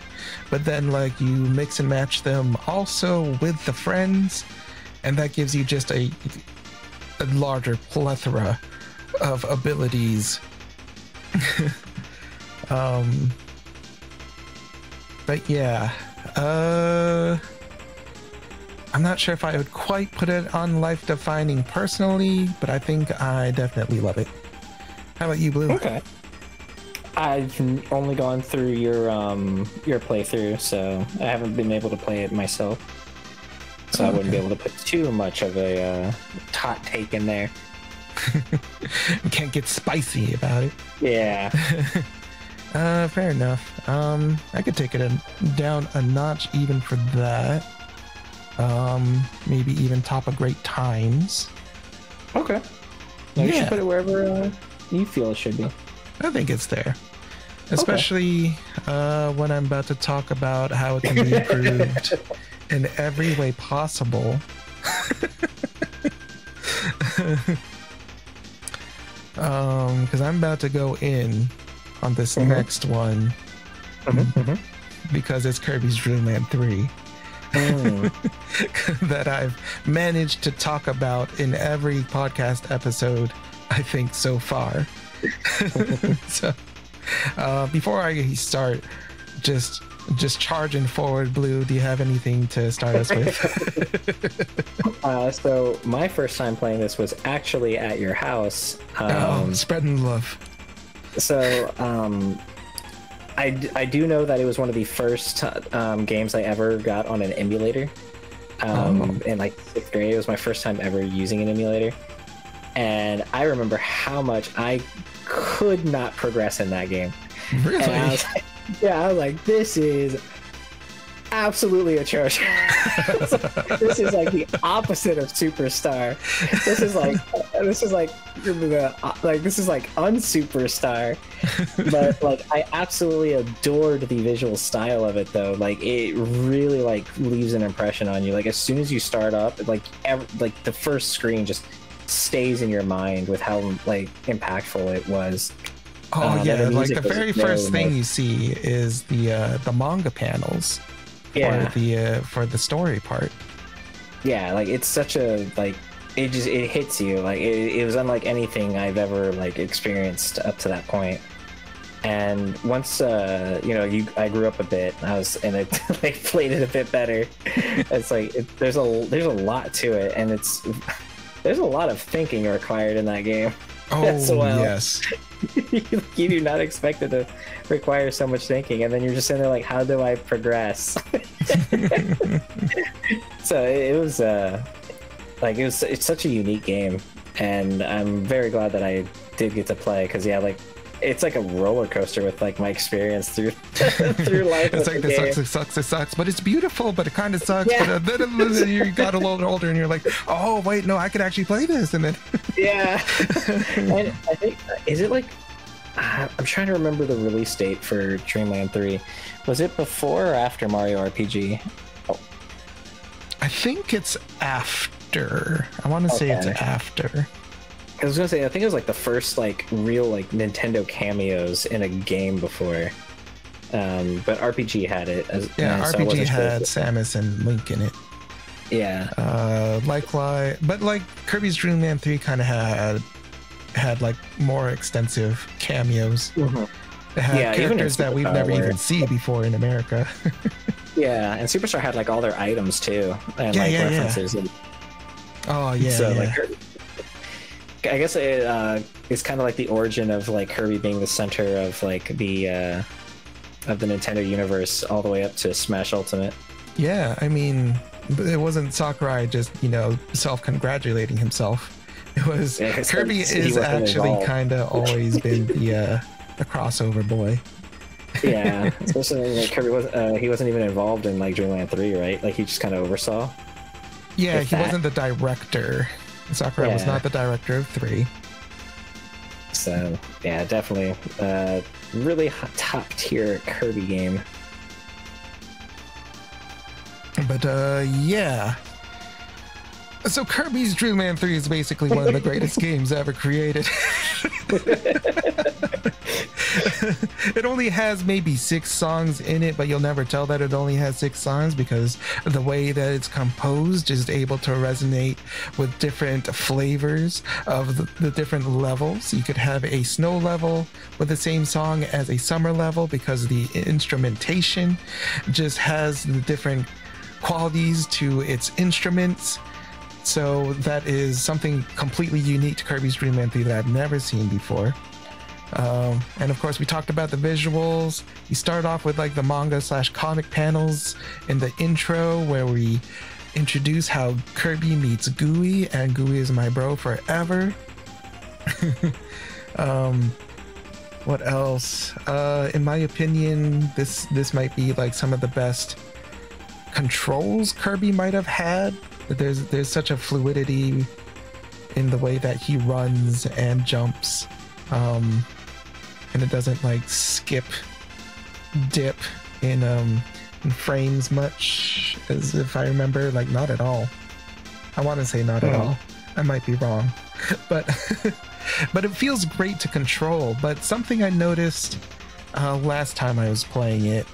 but then like you mix and match them also with the friends, and that gives you just a larger plethora of abilities. But yeah, I'm not sure if I would quite put it on life defining personally, but I think I definitely love it. How about you, Blue? Okay. I've only gone through your playthrough, so I haven't been able to play it myself. So I wouldn't be able to put too much of a hot take in there. You can't get spicy about it. Yeah. Fair enough. I could take it down a notch even for that. Maybe even top of Great Times. Okay. You should put it wherever you feel it should be. I think it's there. Especially when I'm about to talk about how it can be improved in every way possible. Because I'm about to go in on this next one because it's Kirby's Dream Land 3 that I've managed to talk about in every podcast episode, I think, so far. So before I start, just charging forward. Blue, do you have anything to start us with? So my first time playing this was actually at your house. Spreading love. So I do know that it was one of the first games I ever got on an emulator. In like 6th grade, it was my first time ever using an emulator, and I remember how much I could not progress in that game. Really? And I was like, this is absolutely atrocious. This is like the opposite of Superstar. This is like unsuperstar. But like I absolutely adored the visual style of it though. Like it really like leaves an impression on you. Like as soon as you start up, like the first screen just stays in your mind with how like impactful it was. Oh yeah, like the very first thing you see is the manga panels. Yeah. For the story part. Yeah, like it's such a like it hits you like it was unlike anything I've ever like experienced up to that point. And once I grew up a bit, and I like played it a bit better. It's like there's a lot to it, and there's a lot of thinking required in that game. Oh yes. You do not expect it to require so much thinking, and then you're just sitting there like, how do I progress? So it's such a unique game, and I'm very glad that I did get to play, because it's like a roller coaster with like my experience through life. It's like it sucks, but it's beautiful, but it kind of sucks. Yeah. But then you got a little older and you're like, oh wait, no, I could actually play this. And then yeah. And I think, is it like, I'm trying to remember the release date for Dreamland 3. Was it before or after Mario RPG? Oh. I think it's after. I want to say it's after. I was gonna say, I think it was like the first like real like Nintendo cameos in a game before, but RPG had it. RPG had Samus and Link in it. Yeah. But like Kirby's Dream Land 3 kind of had like more extensive cameos. Mm-hmm. It had characters that we've never even seen before in America. Yeah, and Superstar had like all their items too, and references. Yeah. Oh yeah. So like, I guess it's kind of like the origin of like Kirby being the center of like the Nintendo universe all the way up to Smash Ultimate. Yeah, I mean, it wasn't Sakurai just self-congratulating himself. It was Kirby is actually kind of always been the crossover boy. Yeah, especially like Kirby he wasn't even involved in like Dreamland 3, right? Like he just kind of oversaw. Yeah, he wasn't the director. Sakurai was not the director of 3. So yeah, definitely really top tier Kirby game. But yeah. So Kirby's Dream Land 3 is basically one of the greatest games ever created. It only has maybe 6 songs in it, but you'll never tell that it only has 6 songs because the way that it's composed is able to resonate with different flavors of the different levels. You could have a snow level with the same song as a summer level because the instrumentation just has the different qualities to its instruments. So that is something completely unique to Kirby's Dream Land 3 that I've never seen before. And of course, we talked about the visuals. You start off with like the manga/comic panels in the intro where we introduce how Kirby meets Gooey, and Gooey is my bro forever. What else? In my opinion, this might be like some of the best controls Kirby might have had. There's such a fluidity in the way that he runs and jumps, and it doesn't like dip in frames much, as if I remember, like not at all. I want to say not at all. I might be wrong, but but it feels great to control. But something I noticed last time I was playing it,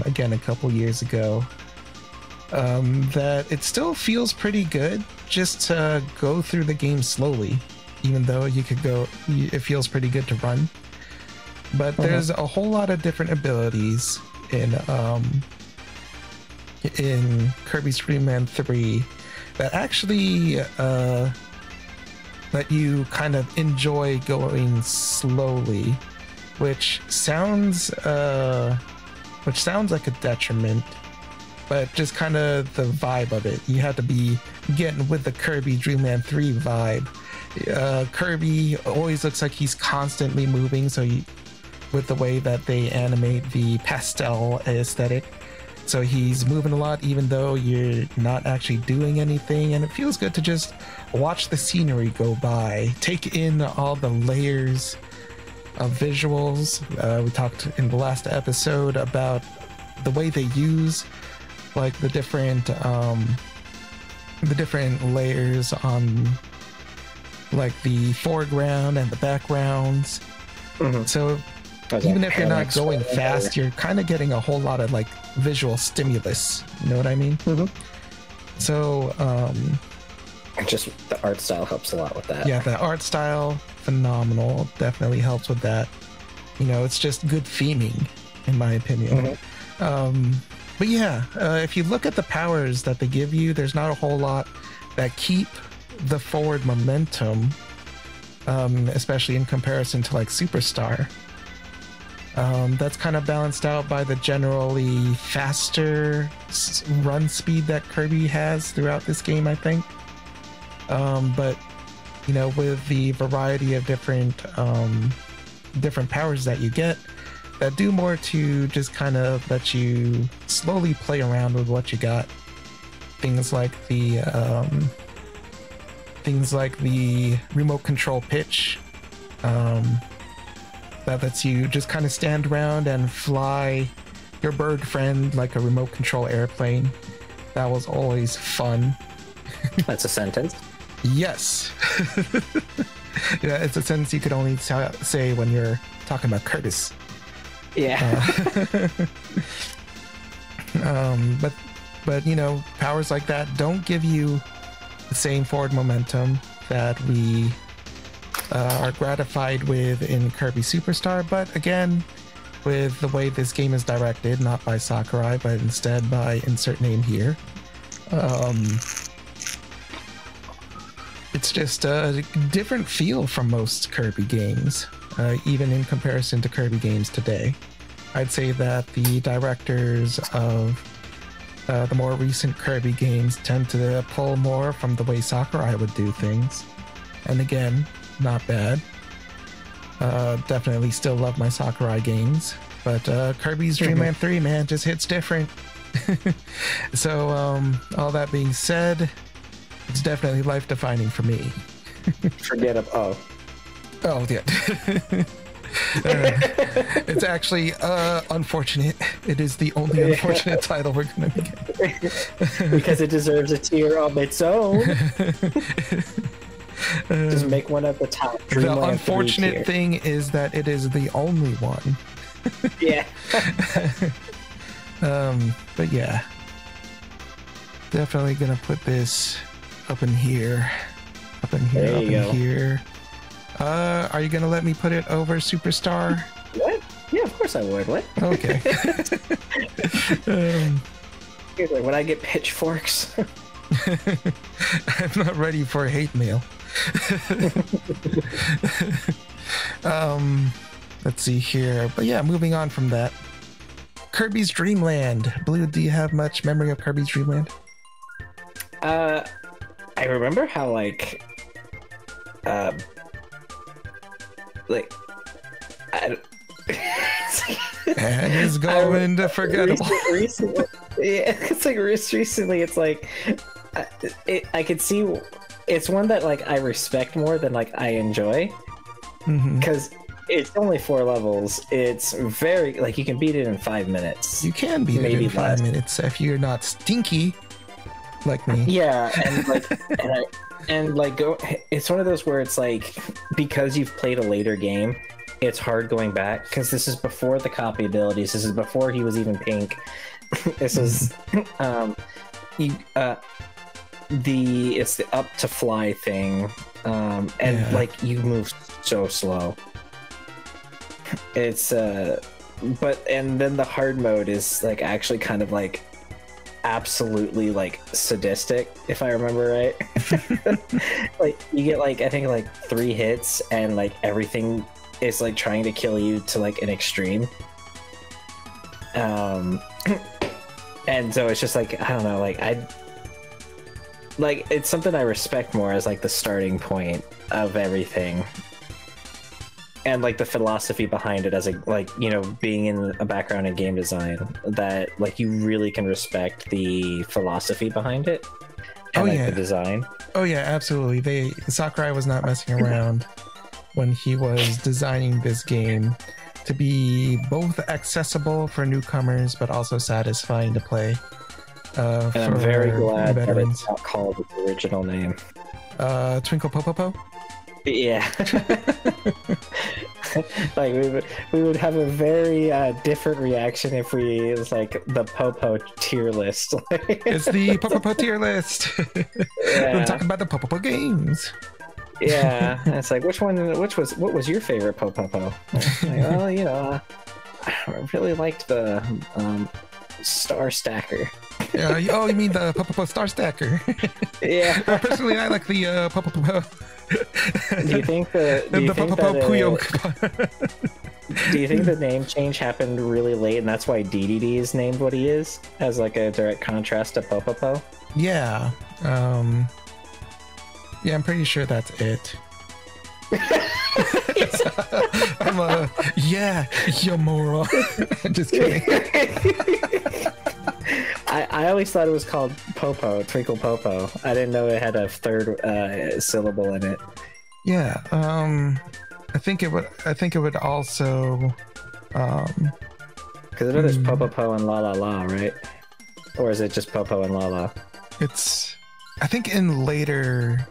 again a couple years ago, that it still feels pretty good just to go through the game slowly, even though it feels pretty good to run. But there's a whole lot of different abilities in Kirby's Dream Land 3 that actually let you kind of enjoy going slowly, which sounds like a detriment, but just kind of the vibe of it. You have to be getting with the Kirby Dream Land 3 vibe. Kirby always looks like he's constantly moving, so with the way that they animate the pastel aesthetic, so he's moving a lot even though you're not actually doing anything, and it feels good to just watch the scenery go by, take in all the layers of visuals. We talked in the last episode about the way they use like the different layers on like the foreground and the backgrounds. So even if you're not going fast, you're kind of getting a whole lot of like visual stimulus, you know what I mean? So just the art style helps a lot with that. Yeah, the art style, phenomenal, definitely helps with that. You know, it's just good theming in my opinion. But yeah, if you look at the powers that they give you, there's not a whole lot that keep the forward momentum, especially in comparison to like Superstar. That's kind of balanced out by the generally faster run speed that Kirby has throughout this game, I think. But you know, with the variety of different powers that you get, that do more to just kind of let you slowly play around with what you got. Things like the remote control pitch, that lets you just kind of stand around and fly your bird friend like a remote control airplane. That was always fun. That's a sentence. Yes. Yeah, it's a sentence you could only say when you're talking about Curtis. Yeah. But you know, powers like that don't give you the same forward momentum that we are gratified with in Kirby Superstar. But again, with the way this game is directed, not by Sakurai, but instead by insert name here, it's just a different feel from most Kirby games, even in comparison to Kirby games today. I'd say that the directors of the more recent Kirby games tend to pull more from the way Sakurai would do things. And again, not bad. Definitely still love my Sakurai games, but Kirby's Dream Land 3, man, just hits different. So all that being said, it's definitely life-defining for me. Forget it. Oh yeah. It's actually unfortunate. It is the only unfortunate title we're gonna be getting. Because it deserves a tier of its own. Just make one of the top. The unfortunate thing is that it is the only one. Yeah. But yeah, definitely gonna put this up in here, here. Are you gonna let me put it over Superstar? What? Yeah, of course I would. What? Okay. When I get pitchforks. I'm not ready for hate mail. Let's see here. But yeah, moving on from that. Kirby's Dream Land. Blue, do you have much memory of Kirby's Dream Land? I remember how like and it's going to forgettable. Recently, yeah, it's like recently. It's like I could see. It's one that like I respect more than like I enjoy, because it's only 4 levels. It's very like you can beat it in 5 minutes. You can beat it in 5 minutes if you're not stinky like me. Yeah, and like it's one of those where it's like, because you've played a later game, it's hard going back, because this is before the copy abilities. This is before he was even pink. This is it's the up to fly thing, and like you move so slow. It's and then the hard mode is like actually kind of like absolutely like sadistic, if I remember right. Like you get like I think like 3 hits and like everything is like trying to kill you to like an extreme. And so it's just like I don't know, like it's something I respect more as like the starting point of everything. And like the philosophy behind it as a like, you know, being in a background in game design, that like you really can respect the philosophy behind it and the design. Oh yeah, absolutely. Sakurai was not messing around when he was designing this game to be both accessible for newcomers but also satisfying to play. And I'm very glad that it's not called its original name. Twinkle Popopo? Yeah. Like we would have a very different reaction if it was like the Popo tier list. It's the Popopo tier list. Yeah. We're talking about the Popopo games. Yeah, and it's like what was your favorite Popopo? Like, well, you know, I really liked the Star Stacker. Oh, you mean the Popopo Star Stacker? Yeah. Personally, I like the Popopo. Do you think the name change happened really late, and that's why DDD is named what he is, as like a direct contrast to Popopo? Yeah. Yeah, I'm pretty sure that's it. I'm you moron. Just kidding. I always thought it was called Popo, Twinkle Popo. I didn't know it had a third syllable in it. Yeah, I think it would also because I know there's Popopo and La La La, right? Or is it just Popo and La La? It's, I think in later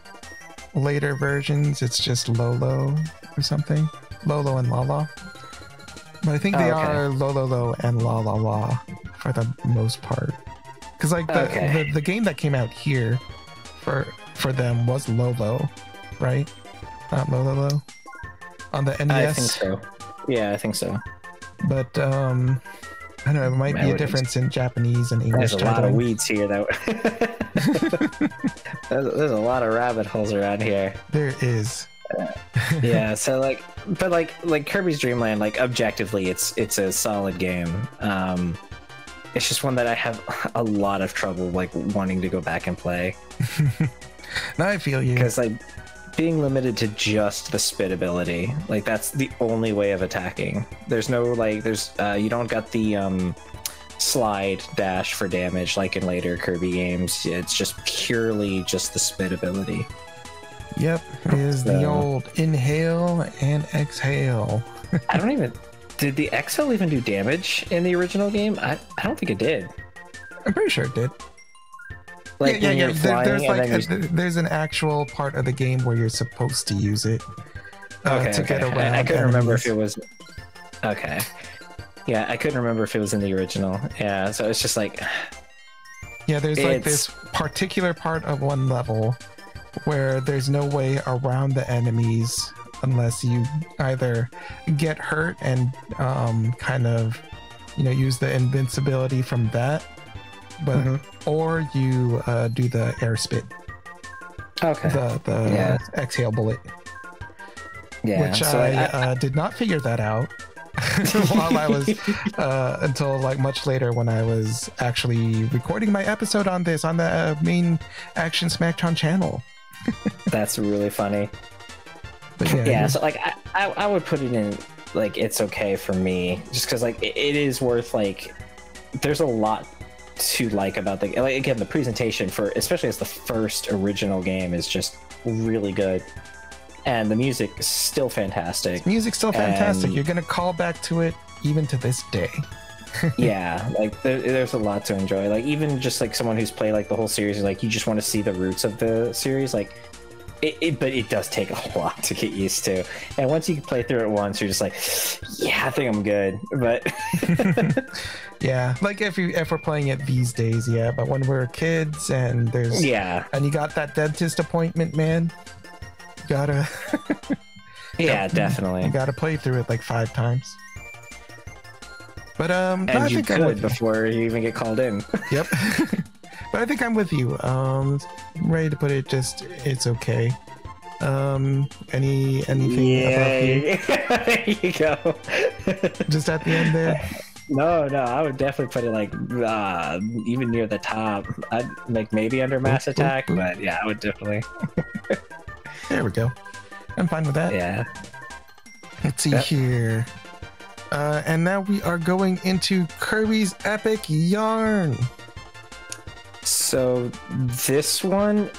versions it's just Lolo or something. Lolo and Lala. But I think they are Lolo and La La La for the most part. Because like the game that came out here for them was Lolo, right? Not Lolo on the NES. I think so. Yeah, I think so. But I don't know. It might be a difference in Japanese and English. There's a lot of weeds here, though. There's a lot of rabbit holes around here. There is. Yeah. So like, but like Kirby's Dream Land, like objectively, it's a solid game. It's just one that I have a lot of trouble like wanting to go back and play. Now I feel you. Because like being limited to just the spit ability, like that's the only way of attacking. There's no like you don't got the slide dash for damage like in later Kirby games. It's just purely just the spit ability. Yep, it is the old inhale and exhale. I don't even... Did the exhale even do damage in the original game? I don't think it did. I'm pretty sure it did. Like yeah. There's an actual part of the game where you're supposed to use it to get around. I couldn't remember if it was... Okay. Yeah, I couldn't remember if it was in the original. Yeah, so it's just like... Yeah, there's like this particular part of one level where there's no way around the enemies unless you either get hurt and kind of, you know, use the invincibility from that, but or you do the air spit. Okay. The exhale bullet. Yeah. Which I did not figure that out while I was until like much later when I was actually recording my episode on this on the main Action Smacchan channel. That's really funny. But yeah, so like I would put it in like it's okay for me, just because like it is worth like there's a lot to like about the like again the presentation for especially as the first original game is just really good, and the music is still fantastic. Music's still fantastic. You're gonna call back to it even to this day. Yeah, like there's a lot to enjoy. Like even just like someone who's played like the whole series, like you just want to see the roots of the series, like. But it does take a lot to get used to, and once you play through it once, you're just like, yeah, I think I'm good. But yeah, like if we're playing it these days, yeah. But when we're kids and there's and you got that dentist appointment, man, you gotta definitely you gotta play through it like 5 times. But and I you think I'm with could before you even get called in. Yep. But I think I'm with you. Ready to put it. Just it's okay. Anything above you? There you go. Just at the end there. No, I would definitely put it like even near the top. I'd like maybe under Mass Attack, but yeah, I would definitely. There we go. I'm fine with that. Yeah. Let's see here. And now we are going into Kirby's Epic Yarn. So this one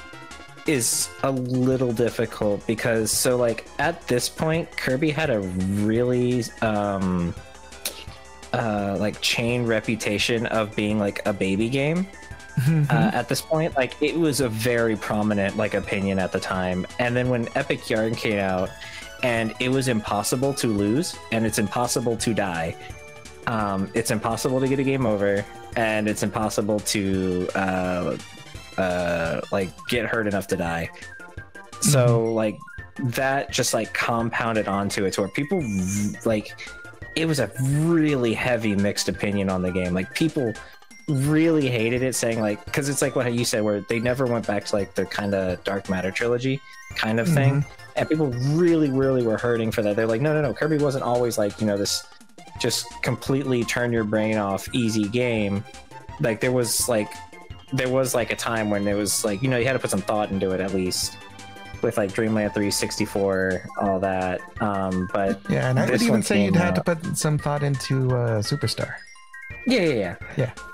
is a little difficult because so like at this point Kirby had a really like chain reputation of being like a baby game. At this point, like it was a very prominent like opinion at the time, and then when Epic Yarn came out and it was impossible to lose and it's impossible to die, it's impossible to get a game over, and it's impossible to like get hurt enough to die. So like that just like compounded onto it to where people like it was a really heavy mixed opinion on the game. Like people really hated it, saying like, because it's like what you said where they never went back to like the kind of Dark Matter trilogy kind of thing, and people really were hurting for that. They're like, no, Kirby wasn't always like, you know, this just completely turn your brain off easy game. Like there was like a time when it was like, you know, you had to put some thought into it at least, with like Dreamland 364, all that. But yeah, and I would even say you'd had to put some thought into Superstar. Yeah.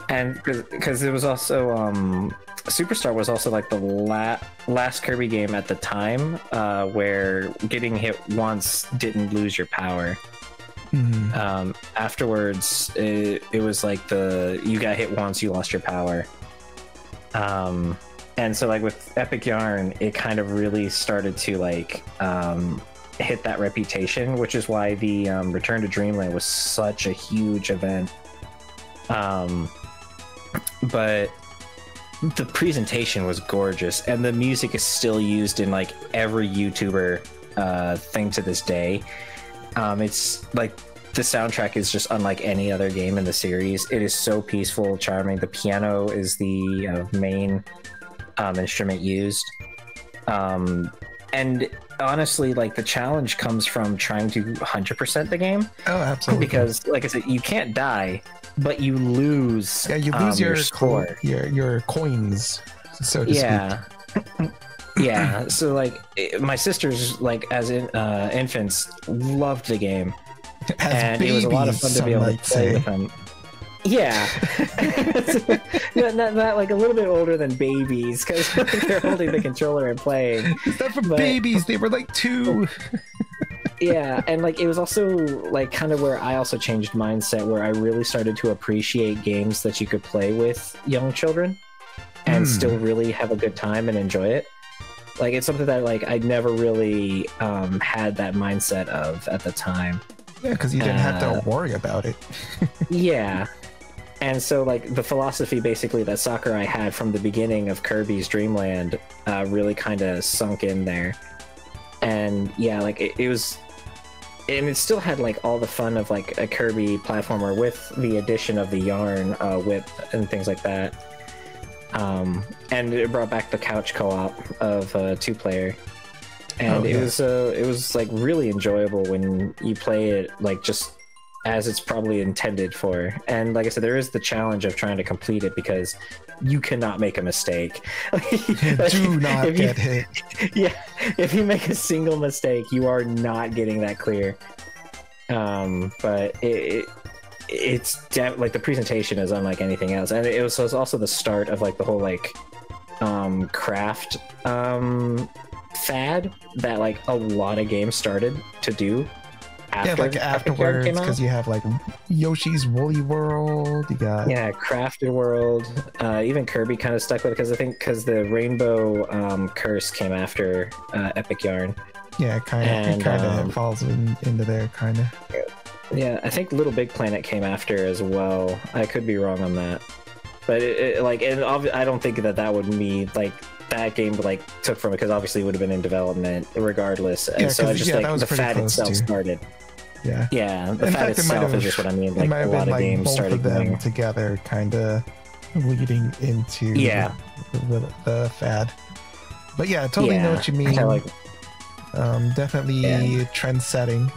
And because it was also Superstar was also like the last Kirby game at the time where getting hit once didn't lose your power. Afterwards, it was like you got hit once, you lost your power. And so like with Epic Yarn, it kind of really started to like hit that reputation, which is why the Return to Dreamland was such a huge event. But the presentation was gorgeous, and the music is still used in like every YouTuber thing to this day. It's like the soundtrack is just unlike any other game in the series. It is so peaceful, charming. The piano is the main instrument used. And honestly, like the challenge comes from trying to 100% the game. Oh, absolutely. Because like I said, you can't die, but you lose. Yeah, you lose your score, your coins, so to speak. Yeah. So like my sisters, like as infants, loved the game, and babies, it was a lot of fun to be able to play with them. Yeah, not like a little bit older than babies, because they're holding the controller and playing. It's not for babies; they were like 2. Yeah, and like it was also like kind of where I also changed mindset, where I really started to appreciate games that you could play with young children and still really have a good time and enjoy it. Like it's something that like I never really had that mindset of at the time. Yeah, because you didn't have to worry about it. Yeah. And so like the philosophy basically that Sakurai had from the beginning of Kirby's Dreamland really kind of sunk in there. And yeah, like it was, and it still had like all the fun of like a Kirby platformer with the addition of the yarn whip and things like that. And it brought back the couch co-op of 2-player. And it was like really enjoyable when you play it like just as it's probably intended for. And like I said, there is the challenge of trying to complete it because you cannot make a mistake. Do not get hit. Yeah, if you make a single mistake, you are not getting that clear. But it's like the presentation is unlike anything else, and it was also the start of like the whole like craft fad that like a lot of games started to do. Afterwards, because you have like Yoshi's Woolly World, you got Crafted World, even Kirby kind of stuck with it because I think because the Rainbow Curse came after Epic Yarn. Yeah, it kind of falls into there, kind of. Yeah, I think Little Big Planet came after as well. I could be wrong on that, but I don't think that would be like that game like took from it because obviously it would have been in development regardless. And so I just like the fad itself started. Yeah. Yeah, the fad itself is just what I mean. Like a lot of games started going together, kind of leading into the fad. But yeah, I totally know what you mean. Definitely trend setting.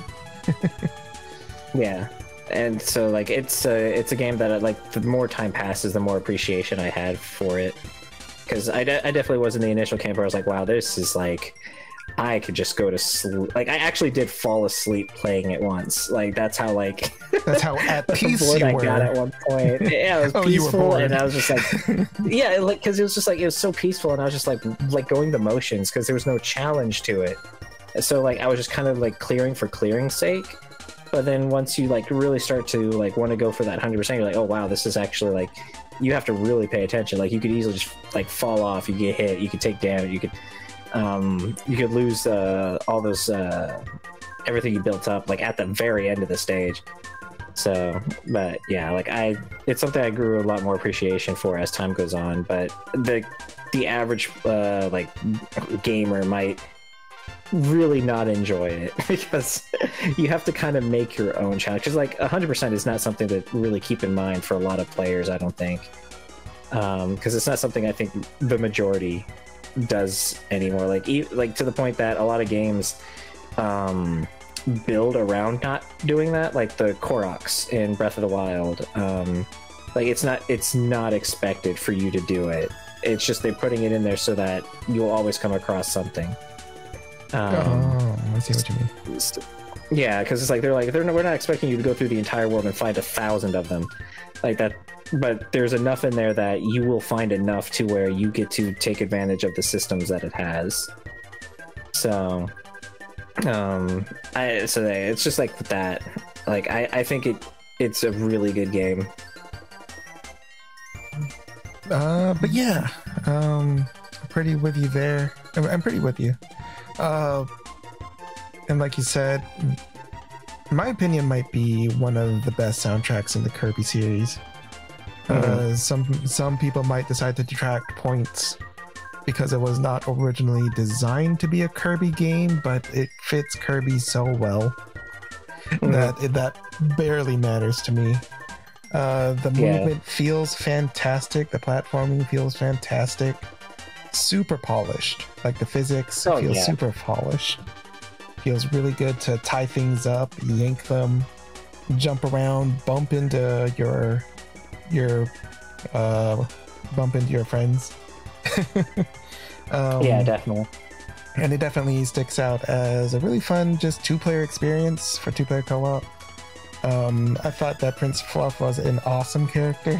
Yeah, and so like it's a game that the more time passes, the more appreciation I had for it. Because I definitely was in the initial camp where I was like, wow, this is like, I could just go to sleep. Like, I actually did fall asleep playing it once. Like, that's how at peace you were. I got at one point. Yeah, it was peaceful, and I was just like, yeah, like, because it was just like, it was so peaceful, and I was just like going the motions because there was no challenge to it. So like, I was just kind of like clearing for clearing's sake. But then once you like really start to like want to go for that 100%, you're like, oh wow, this is actually like, you have to really pay attention. Like, you could easily just like fall off, you get hit, you could take damage, you could lose all those everything you built up like at the very end of the stage. So, but yeah, like it's something I grew a lot more appreciation for as time goes on. But the average like gamer might really not enjoy it because you have to kind of make your own challenge. Because like 100% is not something to really keep in mind for a lot of players, I don't think, because it's not something I think the majority does anymore. Like to the point that a lot of games build around not doing that, like the Koroks in Breath of the Wild. Like it's not expected for you to do it. It's just they're putting it in there so that you'll always come across something. I see what you mean. Yeah, because it's like we're not expecting you to go through the entire world and find 1,000 of them, like that. But there's enough in there that you will find enough to where you get to take advantage of the systems that it has. So, it's just like that. Like I think it's a really good game. But yeah, pretty with you there. I'm pretty with you. And like you said, in my opinion, might be one of the best soundtracks in the Kirby series. Some people might decide to detract points because it was not originally designed to be a Kirby game, but it fits Kirby so well that barely matters to me. The movement feels fantastic. The platforming feels fantastic. Super polished. Like the physics feels super polished. Feels really good to tie things up, yank them, jump around, bump into your friends. Yeah, definitely. And it definitely sticks out as a really fun, just two-player experience for two-player co-op. I thought that Prince Fluff was an awesome character.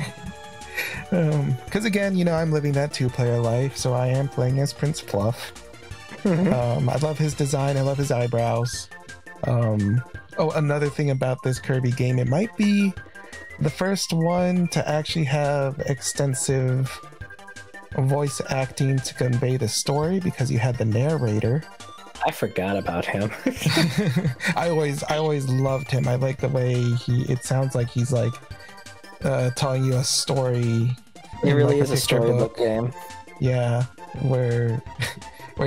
Because again, you know, I'm living that two-player life, so I am playing as Prince Fluff. I love his design. I love his eyebrows. Another thing about this Kirby game, it might be the first one to actually have extensive voice acting to convey the story, because you had the narrator. I forgot about him. I always loved him. I like the way it sounds like he's like telling you a story. It really is a storybook game. Yeah, where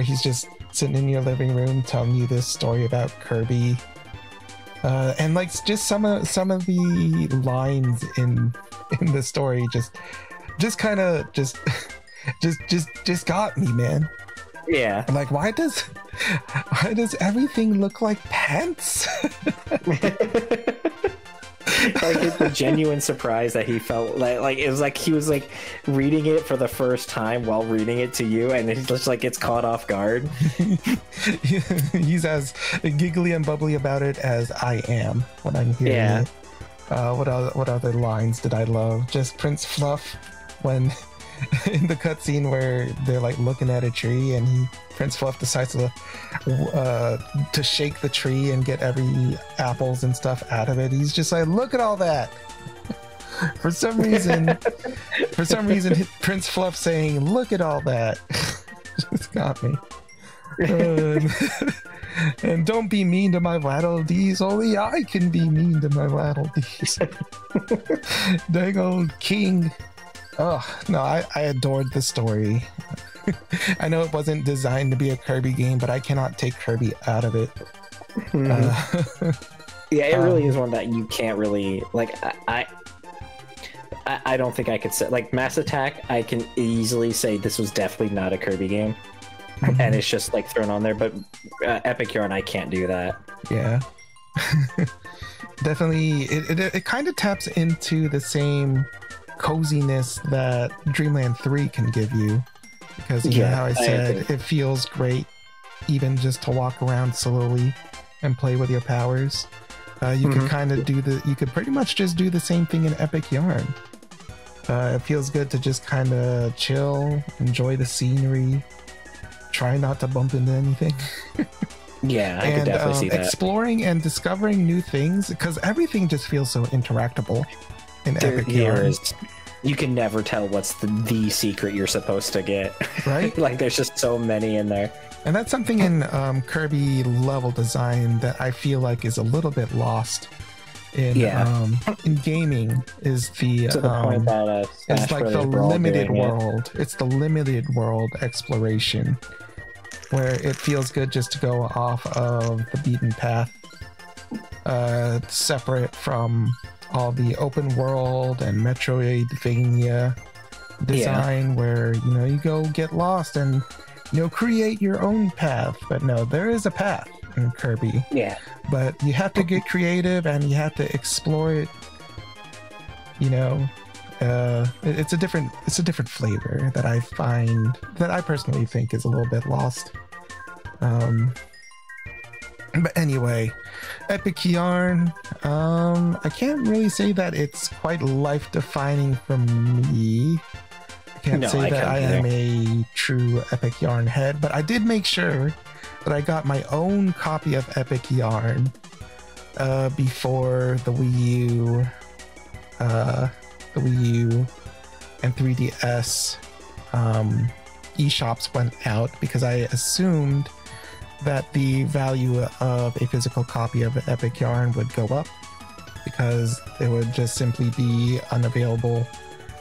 he's just sitting in your living room telling you this story about Kirby, and like just some of the lines in the story just kind of just got me, man. Yeah. I'm like, why does everything look like pants? Like the genuine surprise that he felt, like it was like he was like reading it for the first time while reading it to you, and it just like gets caught off guard. He's as giggly and bubbly about it as I am when I'm hearing it. What other lines did I love? Just Prince Fluff when in the cutscene where they're like looking at a tree, and Prince Fluff decides to shake the tree and get every apples and stuff out of it. He's just like, look at all that. For some reason, Prince Fluff saying, look at all that, just got me. And don't be mean to my Waddle Dees. Only I can be mean to my Waddle Dees. Dang old king. Oh, no, I adored the story. I know it wasn't designed to be a Kirby game, but I cannot take Kirby out of it. Yeah, it really is one that you can't really like. I don't think I could say like Mass Attack. I can easily say this was definitely not a Kirby game, and it's just like thrown on there. But Epic Yarn, I can't do that. Yeah, definitely. It kind of taps into the same coziness that Dreamland 3 can give you, because you know how I said it feels great even just to walk around slowly and play with your powers. You could kind of you could pretty much just do the same thing in Epic Yarn. It feels good to just kind of chill, enjoy the scenery, try not to bump into anything. Yeah, I could definitely see that. Exploring and discovering new things, because everything just feels so interactable in Epic Yarn. You can never tell what's the secret you're supposed to get. Right? Like, there's just so many in there. And that's something in Kirby level design that I feel like is a little bit lost in gaming. Is the point that it's like the limited world. It's the limited world exploration where it feels good just to go off of the beaten path, separate from all the open world and Metroidvania design, where you go get lost and create your own path. But no, there is a path in Kirby. Yeah. But you have to get creative and you have to explore it. It's a different flavor that I find, that I personally think is a little bit lost. But anyway, Epic Yarn, I can't really say that it's quite life-defining for me. I can't say that I am a true Epic Yarn head, but I did make sure that I got my own copy of Epic Yarn before the Wii U and 3DS eShops went out, because I assumed that the value of a physical copy of Epic Yarn would go up, because it would just simply be unavailable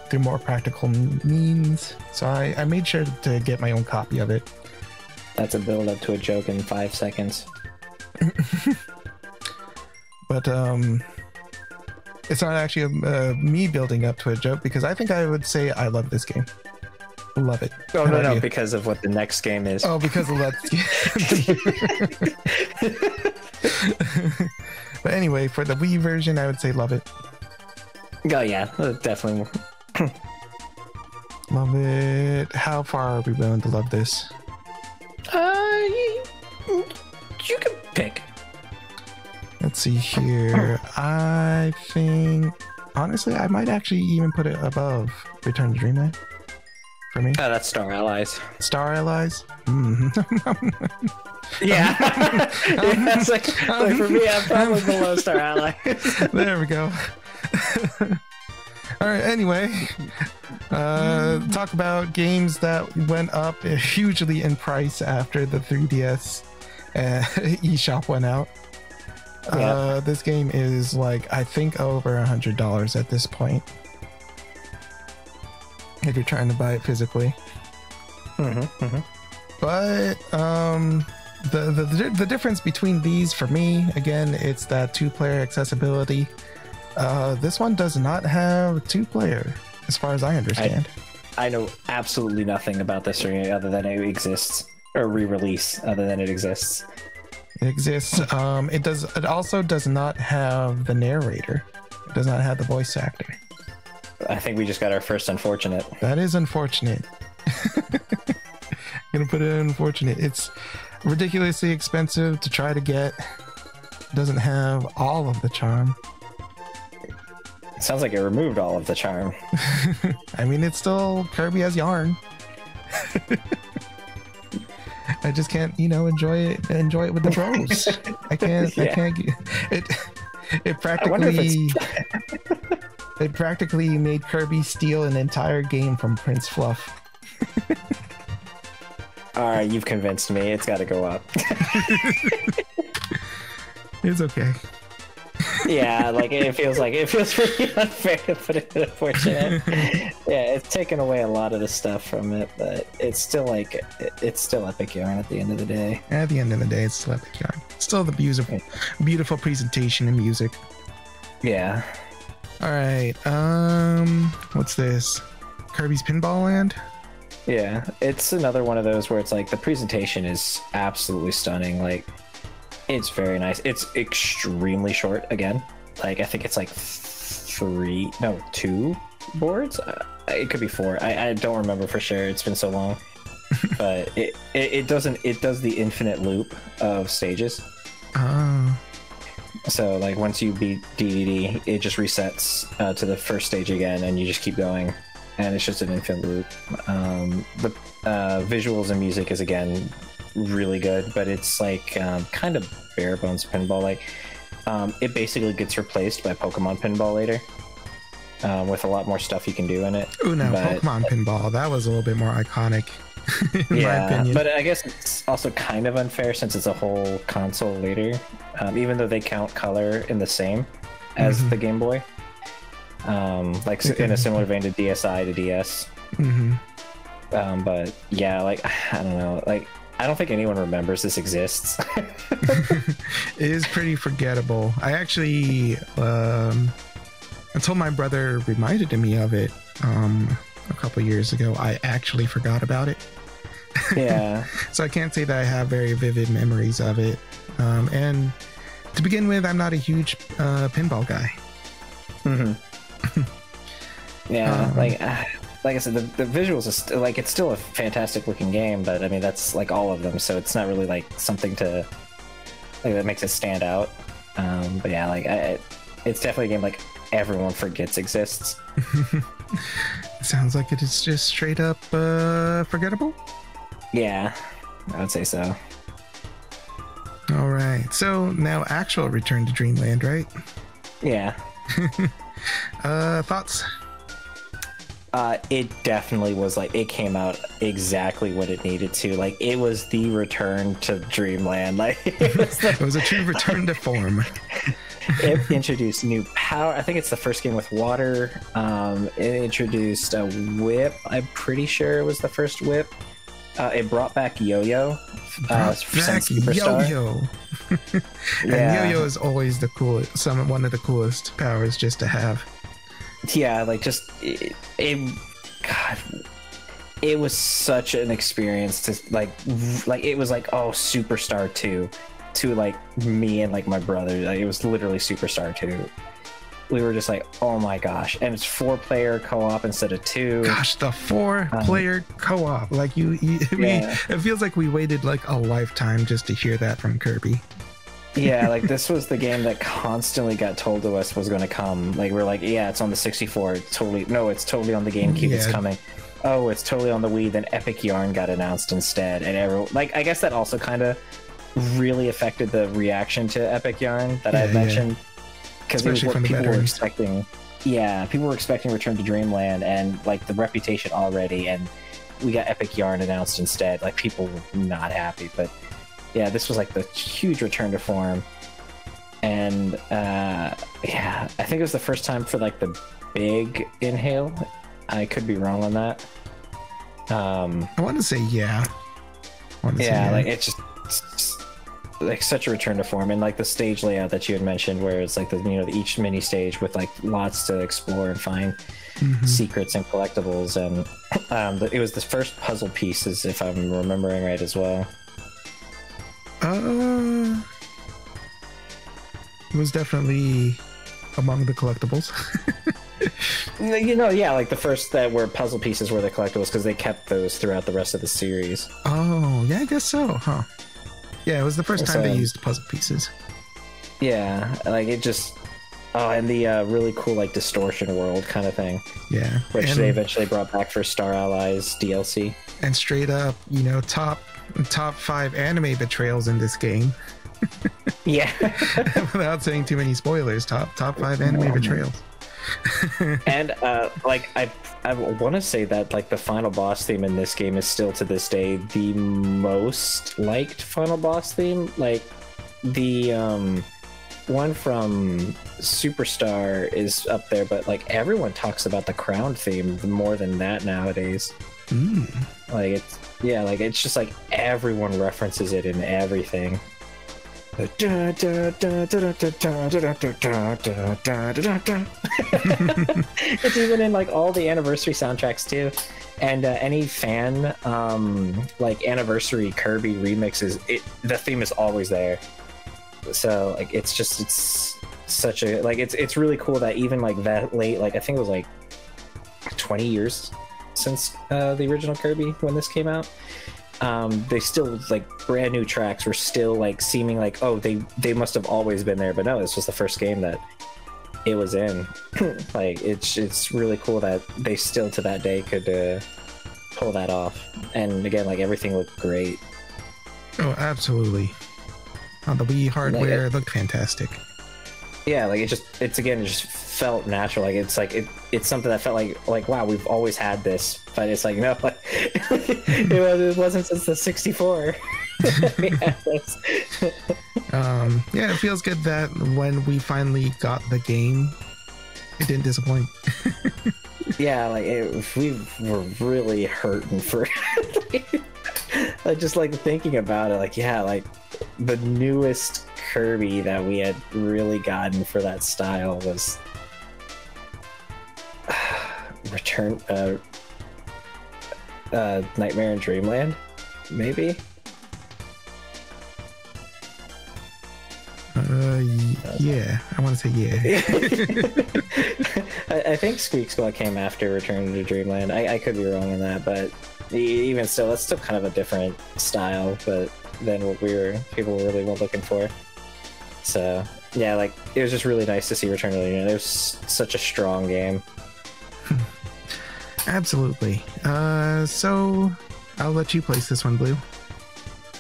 through more practical means. So I made sure to get my own copy of it. That's a build up to a joke in 5 seconds. But it's not actually me building up to a joke, because I think I would say I love this game. Love it. Oh, no, because of what the next game is. Oh, because of that. But anyway, for the Wii version, I would say love it. Oh, yeah, definitely. Love it. How far are we willing to love this? You can pick. Let's see here. I think, honestly, I might actually even put it above Return to Dreamland. For me. Oh, that's Star Allies. Star Allies? Yeah. It's like for me, I'm probably below Star Allies. There we go. All right, anyway, talk about games that went up hugely in price after the 3DS eShop went out. This game is like, I think, over $100 at this point, if you're trying to buy it physically. But the difference between these, for me, again, it's that 2-player accessibility. This one does not have 2-player, as far as I understand. I know absolutely nothing about this other than it exists, or re-release other than it exists. It exists. It also does not have the narrator. It does not have the voice actor. I think we just got our first unfortunate. That is unfortunate. I'm gonna put it in unfortunate. It's ridiculously expensive to try to get. It doesn't have all of the charm. It sounds like it removed all of the charm. I mean, it's still Kirby as Yarn. I just can't, enjoy it with the bros. I can't. I can't. It practically. It practically made Kirby steal an entire game from Prince Fluff. Alright, you've convinced me. It's got to go up. It's okay. Yeah, like it feels really unfair to put it in a fortune. Yeah, it's taken away a lot of the stuff from it, but it's still like it's still epic yarn at the end of the day. At the end of the day, it's still epic yarn. Still the beautiful presentation and music. Yeah. All right. What's this? Kirby's Pinball Land? Yeah, it's another one of those where it's like the presentation is absolutely stunning. Like, it's very nice. It's extremely short again. Like, I think it's like 2 boards. It could be 4. I don't remember for sure. It's been so long. But it does the infinite loop of stages. Oh. So like once you beat DDD, it just resets to the first stage again, and you just keep going, and it's just an infinite loop. The visuals and music is again really good, but it's like kind of bare bones pinball. Like it basically gets replaced by Pokemon Pinball later, with a lot more stuff you can do in it. Ooh, now Pokemon Pinball, that was a little bit more iconic. In my opinion. But I guess it's also kind of unfair since it's a whole console later, even though they count color in the same as the Game Boy, like in a similar vein to DSi to DS. But yeah, like I don't know, like I don't think anyone remembers this exists. It is pretty forgettable. I actually until my brother reminded me of it a couple years ago, I actually forgot about it. Yeah. So I can't say that I have very vivid memories of it. And to begin with, I'm not a huge pinball guy. Yeah, like I said, the visuals is like it's still a fantastic looking game, but I mean that's like all of them, so it's not really like something to like that makes it stand out. But yeah, like it's definitely a game like everyone forgets exists. Sounds like it is just straight up forgettable. Yeah, I would say so. All right, so now actual Return to Dreamland, right? Yeah. Thoughts? It definitely was like it came out exactly what it needed to. Like it was the return to Dreamland. Like it was a true return to form. It introduced new power. I think it's the first game with water. It introduced a whip. I'm pretty sure it was the first whip. It brought back Yo-Yo. Yo-Yo. And Yo-Yo is always the coolest. One of the coolest powers just to have. Yeah, like just God, it was such an experience to like it was like Superstar 2 to like me and like my brother. Like it was literally Superstar 2. We were just like, oh my gosh, and it's 4-player co-op instead of 2. Gosh, the 4-player co-op, like it feels like we waited like a lifetime just to hear that from Kirby. Yeah, like this was the game that constantly got told to us was going to come. Like we're like, yeah, it's on the 64. It's totally on the GameCube. Yeah. It's coming. Oh, it's totally on the Wii. Then Epic Yarn got announced instead, and everyone like I guess that also kind of really affected the reaction to Epic Yarn that I mentioned, because people were expecting. Yeah, people were expecting Return to Dreamland and like the reputation already, and we got Epic Yarn announced instead. Like people were not happy, but. Yeah, this was like the huge return to form, and yeah, I think it was the first time for like the big inhale. I could be wrong on that. I want to say yeah. Like it's just like such a return to form, and like the stage layout that you had mentioned, where it's like each mini stage with like lots to explore and find secrets and collectibles, and it was the first puzzle pieces, if I'm remembering right, as well. It was definitely among the collectibles. Yeah, like the first that were puzzle pieces were the collectibles, because they kept those throughout the rest of the series. Oh, yeah, I guess so, huh? Yeah, it was the first time they used puzzle pieces. Yeah, like it just... Oh, and the really cool, like, Distortion World kind of thing. Yeah. Which they eventually brought back for Star Allies DLC. And straight up, top 5 anime betrayals in this game. Yeah. Without saying too many spoilers, top 5 anime betrayals. And like I want to say that like the final boss theme in this game is still to this day the most liked final boss theme. Like the one from Superstar is up there, but like everyone talks about the crown theme more than that nowadays. Like it's just like everyone references it in everything. It's even in like all the anniversary soundtracks too, and any fan like anniversary Kirby remixes, the theme is always there. So like it's such a like it's really cool that even like that late, like I think it was like 20 years since the original Kirby when this came out, they still like brand new tracks were still like seeming like, oh, they must have always been there, but no, this was the first game that it was in. Like it's really cool that they still to that day could pull that off, and again, like everything looked great. Oh, absolutely. On the Wii hardware, it looked fantastic. Yeah, like it just felt natural. Like it's something that felt like wow, we've always had this, but it's like no, like, it wasn't since the 64. Yeah, it feels good that when we finally got the game, it didn't disappoint. Yeah, like we were really hurting for like just like thinking about it, like yeah, like the newest Kirby that we had really gotten for that style was Nightmare in Dreamland, maybe. Yeah, I want to say yeah. I think Squeak Squad came after Return to Dreamland. I could be wrong on that, but even still, that's still kind of a different style, but than what people really were looking for. So yeah, like it was just really nice to see Return to Dreamland. It was such a strong game. Absolutely. So I'll let you place this one, Blue.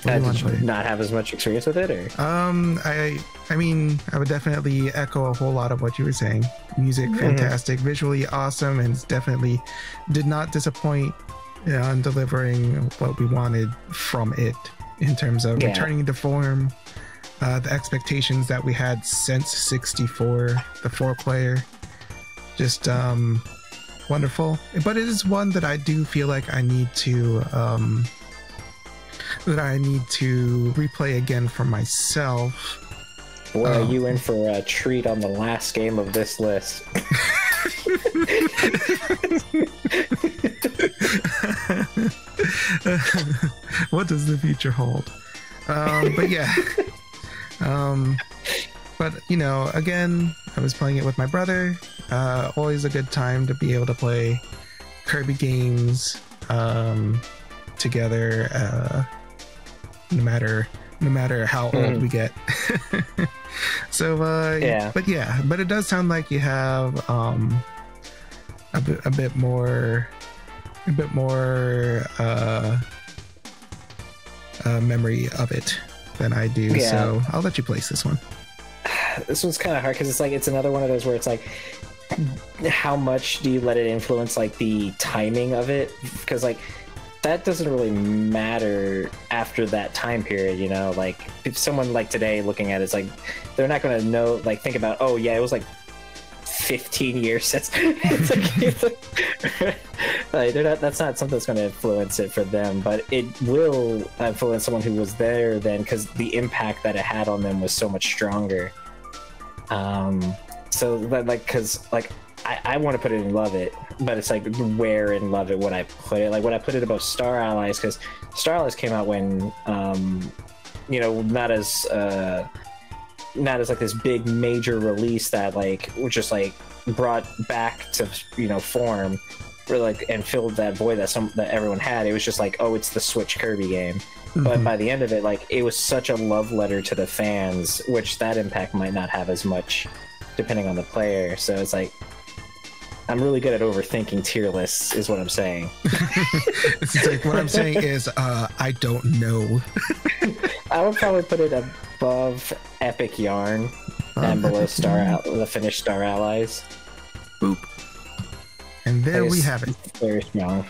Did you not have as much experience with it, or? I mean, I would definitely echo a whole lot of what you were saying. Music, fantastic, visually awesome, and definitely did not disappoint on delivering what we wanted from it in terms of returning to form, the expectations that we had since 64, the 4-player, just wonderful. But it is one that I do feel like I need to replay again for myself. Boy, are you in for a treat on the last game of this list. What does the future hold? But yeah. But you know, again, I was playing it with my brother. Always a good time to be able to play Kirby games together, no matter how old we get. So but it does sound like you have a bit more memory of it than I do. So I'll let you place this one. This one's kind of hard because it's another one of those where it's like, how much do you let it influence like the timing of it? Because like that doesn't really matter after that time period, you know. Like if someone like today looking at it's like they're not going to know, like think about, oh yeah, it was like 15 years since. Like that's not something that's going to influence it for them, but it will influence someone who was there then, because the impact that it had on them was so much stronger. So like, because like I want to put it in Love It, but it's like where in Love It would I put it? Like would I put it above Star Allies? Because Star Allies came out when you know, not as like this big major release that like just like brought back to, you know, form, or like, and filled that void that everyone had. It was just like, oh, it's the Switch Kirby game. But by the end of it, like it was such a love letter to the fans, which that impact might not have as much depending on the player. So it's like, I'm really good at overthinking tier lists, is what I'm saying. It's like, what I'm saying is, I don't know. I would probably put it above Epic Yarn and below the finished Star Allies. Boop. And there we have it. Very strong.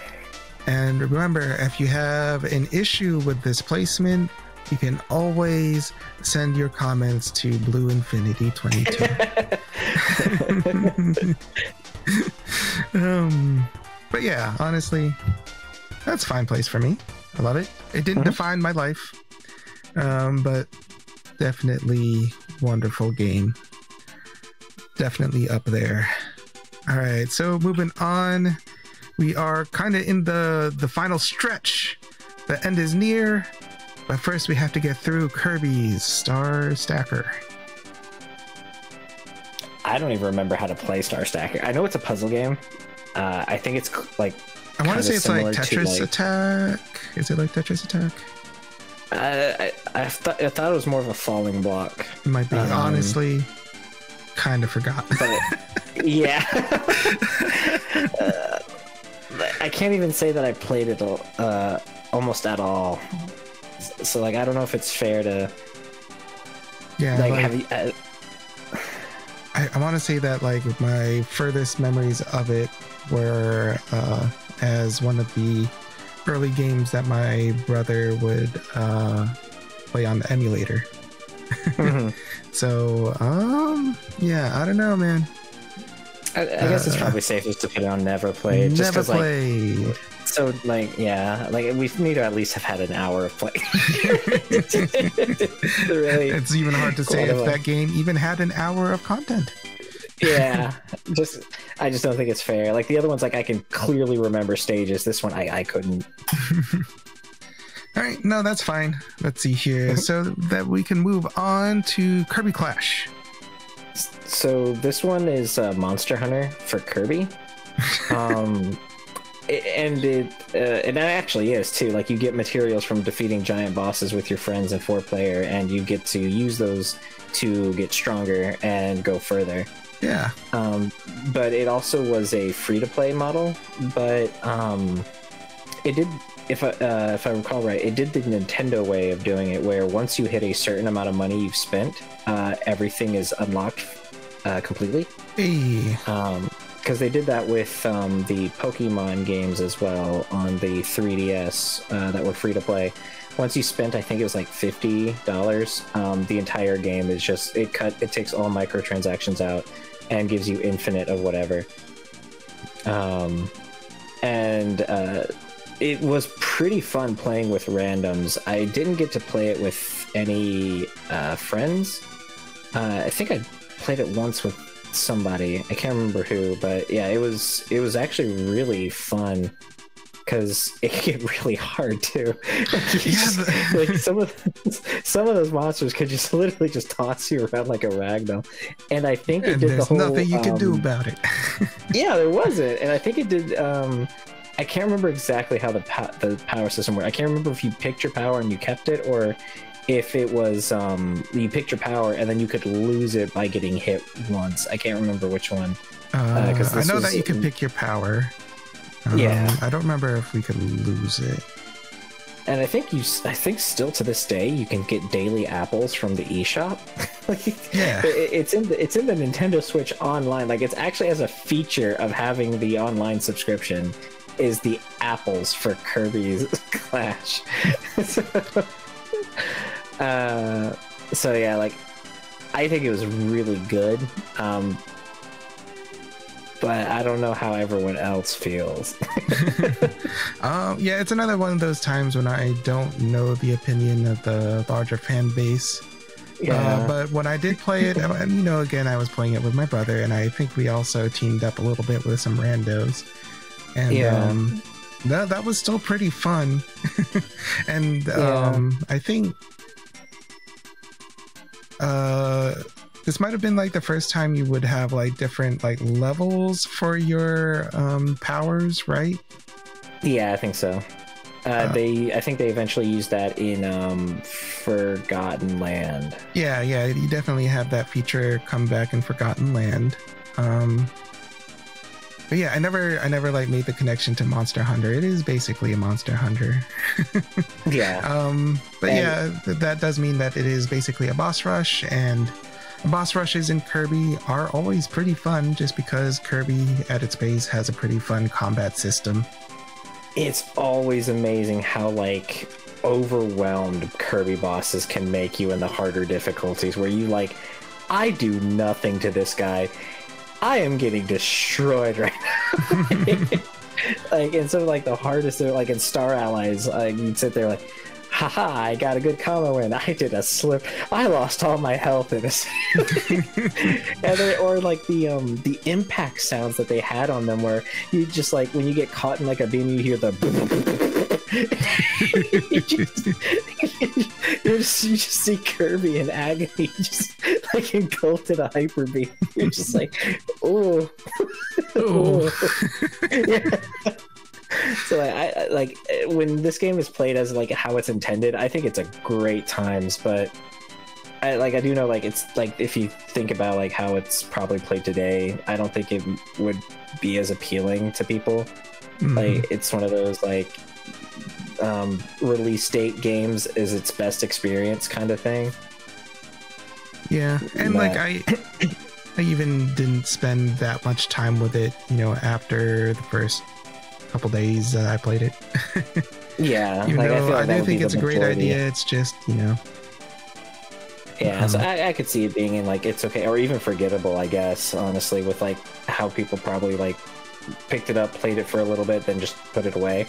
And remember, if you have an issue with this placement, you can always send your comments to BlueInfinity22. But yeah, honestly, that's a fine place for me. I love it. It didn't define my life, but definitely wonderful game. Definitely up there. All right, so moving on, we are kind of in the final stretch. The end is near, but first we have to get through Kirby's Star Stacker. I don't even remember how to play Star Stacker. I know it's a puzzle game. I think it's like I want to say it's like Tetris Attack. Is it like Tetris Attack? I thought it was more of a falling block. It might be. Honestly, kind of forgot. But yeah. I can't even say that I played it almost at all. So like, I don't know if it's fair to. Yeah. Like, like have you? I want to say that like my furthest memories of it were as one of the early games that my brother would play on the emulator. Mm-hmm. So yeah, I don't know, man. I guess it's probably safest to put it on never played. Never played. Like, so like, yeah, like we need to at least have had an hour of play. Really, it's even hard to say if that game even had an hour of content. Yeah, I just don't think it's fair. Like the other ones, like I can clearly remember stages. This one, I couldn't. All right, no, that's fine. Let's see here, so that we can move on to Kirby Clash. So this one is Monster Hunter for Kirby. It actually is too. Like you get materials from defeating giant bosses with your friends in 4-player, and you get to use those to get stronger and go further. Yeah. But it also was a free-to-play model. But it did, if I recall right, it did the Nintendo way of doing it, where once you hit a certain amount of money you've spent, everything is unlocked completely. Hey. Because they did that with the Pokemon games as well on the 3DS that were free to play. Once you spent, I think it was like $50, the entire game is just it takes all microtransactions out and gives you infinite of whatever. It was pretty fun playing with randoms. I didn't get to play it with any friends. I think I played it once with somebody. I can't remember who, but yeah, it was actually really fun because it can get really hard too. Like some of those monsters could just literally just toss you around like a ragdoll, and I think it did there's the whole. Nothing you can do about it. Yeah, there wasn't, and I think it did. I can't remember exactly how the power system worked. I can't remember if you picked your power and you kept it, or if it was you picked your power and then you could lose it by getting hit once. I can't remember which one. I know that you can pick your power. Yeah. I don't remember if we could lose it. And I think still to this day you can get daily apples from the eShop. Yeah. It's in the Nintendo Switch Online. Like it's actually as a feature of having the online subscription is the apples for Kirby's Clash. So yeah, like I think it was really good, but I don't know how everyone else feels. Yeah, it's another one of those times when I don't know the opinion of the larger fan base. Yeah. But when I did play it, and again, I was playing it with my brother, and I think we also teamed up a little bit with some randos, and that was still pretty fun. And I think this might have been like the first time you would have like different like levels for your powers, right? Yeah, I think so. I think they eventually used that in Forgotten Land. Yeah, you definitely have that feature come back in Forgotten Land. But yeah, I never like made the connection to Monster Hunter. It is basically a Monster Hunter. Yeah. But yeah, that does mean that it is basically a boss rush, and boss rushes in Kirby are always pretty fun just because Kirby at its base has a pretty fun combat system. It's always amazing how like overwhelmed Kirby bosses can make you in the harder difficulties, where you like, I do nothing to this guy, I am getting destroyed right now. Like, and so like the hardest, like in Star Allies, you'd sit there like, haha, I got a good combo in, I did a slip, I lost all my health in a and then, or like the impact sounds that they had on them, where you just like, when you get caught in like a beam, you hear the you just see Kirby in agony, just like engulfed in a hyper beam. You're just like, oh. Yeah. So I like when this game is played as like how it's intended, I think it's a great times, but I do know, like, it's like, if you think about like how it's probably played today, I don't think it would be as appealing to people. Like, it's one of those like release date games is its best experience kind of thing. Yeah, and like I even didn't spend that much time with it, you know, after the first couple days I played it. Yeah, even like, though I do think it's a great idea, it's just, you know. Yeah, so I could see it being in like, it's okay, or even forgettable, I guess, honestly, with like how people probably like picked it up, played it for a little bit, then just put it away.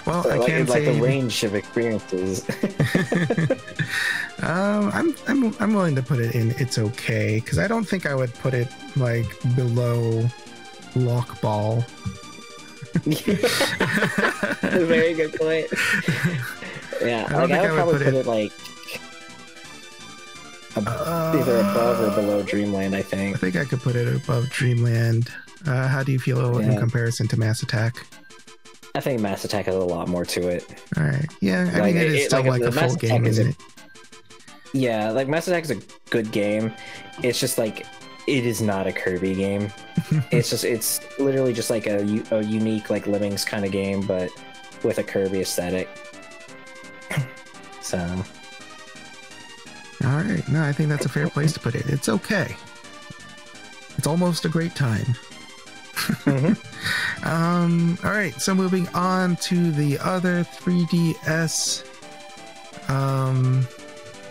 Well, so, I like, can't like say the range of experiences. I'm willing to put it in it's okay, because I don't think I would put it like below Lock Ball. Very good point. Yeah, I would probably put it like either above or below Dreamland, I think. I think I could put it above Dreamland. How do you feel in comparison to Mass Attack? I think Mass Attack has a lot more to it. All right. Yeah, I mean, it is still like a full game, isn't it? Yeah, like Mass Attack is a good game. It's just like, it is not a Kirby game. It's literally just like a unique like Lemmings kind of game, but with a Kirby aesthetic. So. All right. No, I think that's a fair place to put it. It's okay. It's almost a great time. All right. So moving on to the other 3DS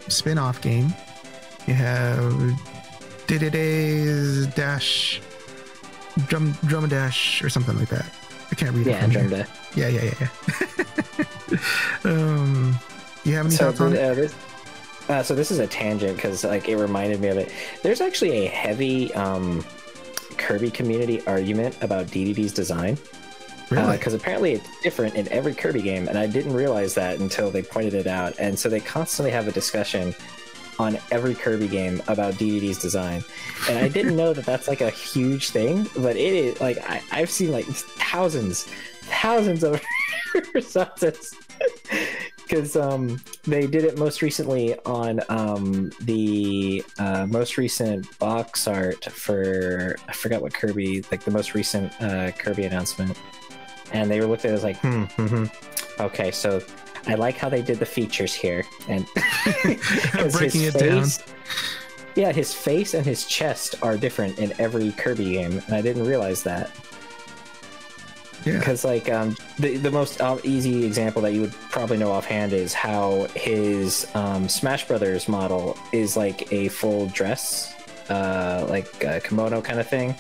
spin-off game. You have Dididays Dash Drum Dash or something like that. I can't read it. Yeah, Drum Dash. Yeah. You have any thoughts on it? So this is a tangent because like it reminded me of it. There's actually a heavy Kirby community argument about DDD's design. Really? Because apparently it's different in every Kirby game, and I didn't realize that until they pointed it out. And so they constantly have a discussion on every Kirby game about DDD's design, and I didn't know that that's like a huge thing, but it is. Like I've seen like thousands of responses. Because they did it most recently on the most recent box art for, I forgot what Kirby, like the most recent Kirby announcement, and they were looked at it as like, okay, so I like how they did the features here, and breaking it down. Yeah, his face and his chest are different in every Kirby game, and I didn't realize that. Yeah, because like the most easy example that you would probably know offhand is how his Smash Brothers model is like a full dress, like a kimono kind of thing.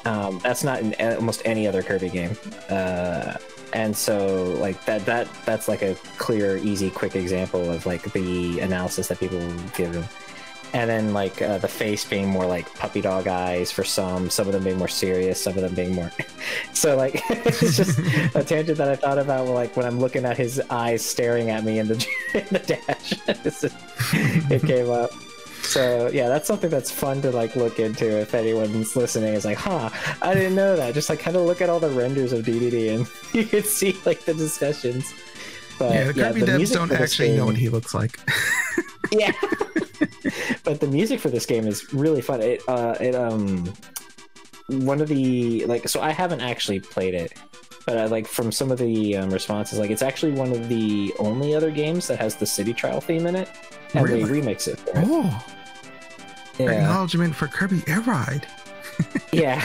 That's not in almost any other Kirby game, and so like that's like a clear, easy, quick example of like the analysis that people give him. And then like the face being more like puppy dog eyes for some of them being more serious, some of them being more. So like it's just a tangent that I thought about. Like when I'm looking at his eyes staring at me in the dash, it came up. So yeah, that's something that's fun to like look into if anyone's listening. Is like, I didn't know that. Just like kind of look at all the renders of DDD and you can see like the discussions. But yeah, the Kirby devs don't actually know what he looks like. Yeah. But the music for this game is really fun. One of the like, so I haven't actually played it, but I like from some of the responses, like it's actually one of the only other games that has the City Trial theme in it, and they remix it for it. Oh, yeah. Acknowledgement for Kirby Air Ride. Yeah,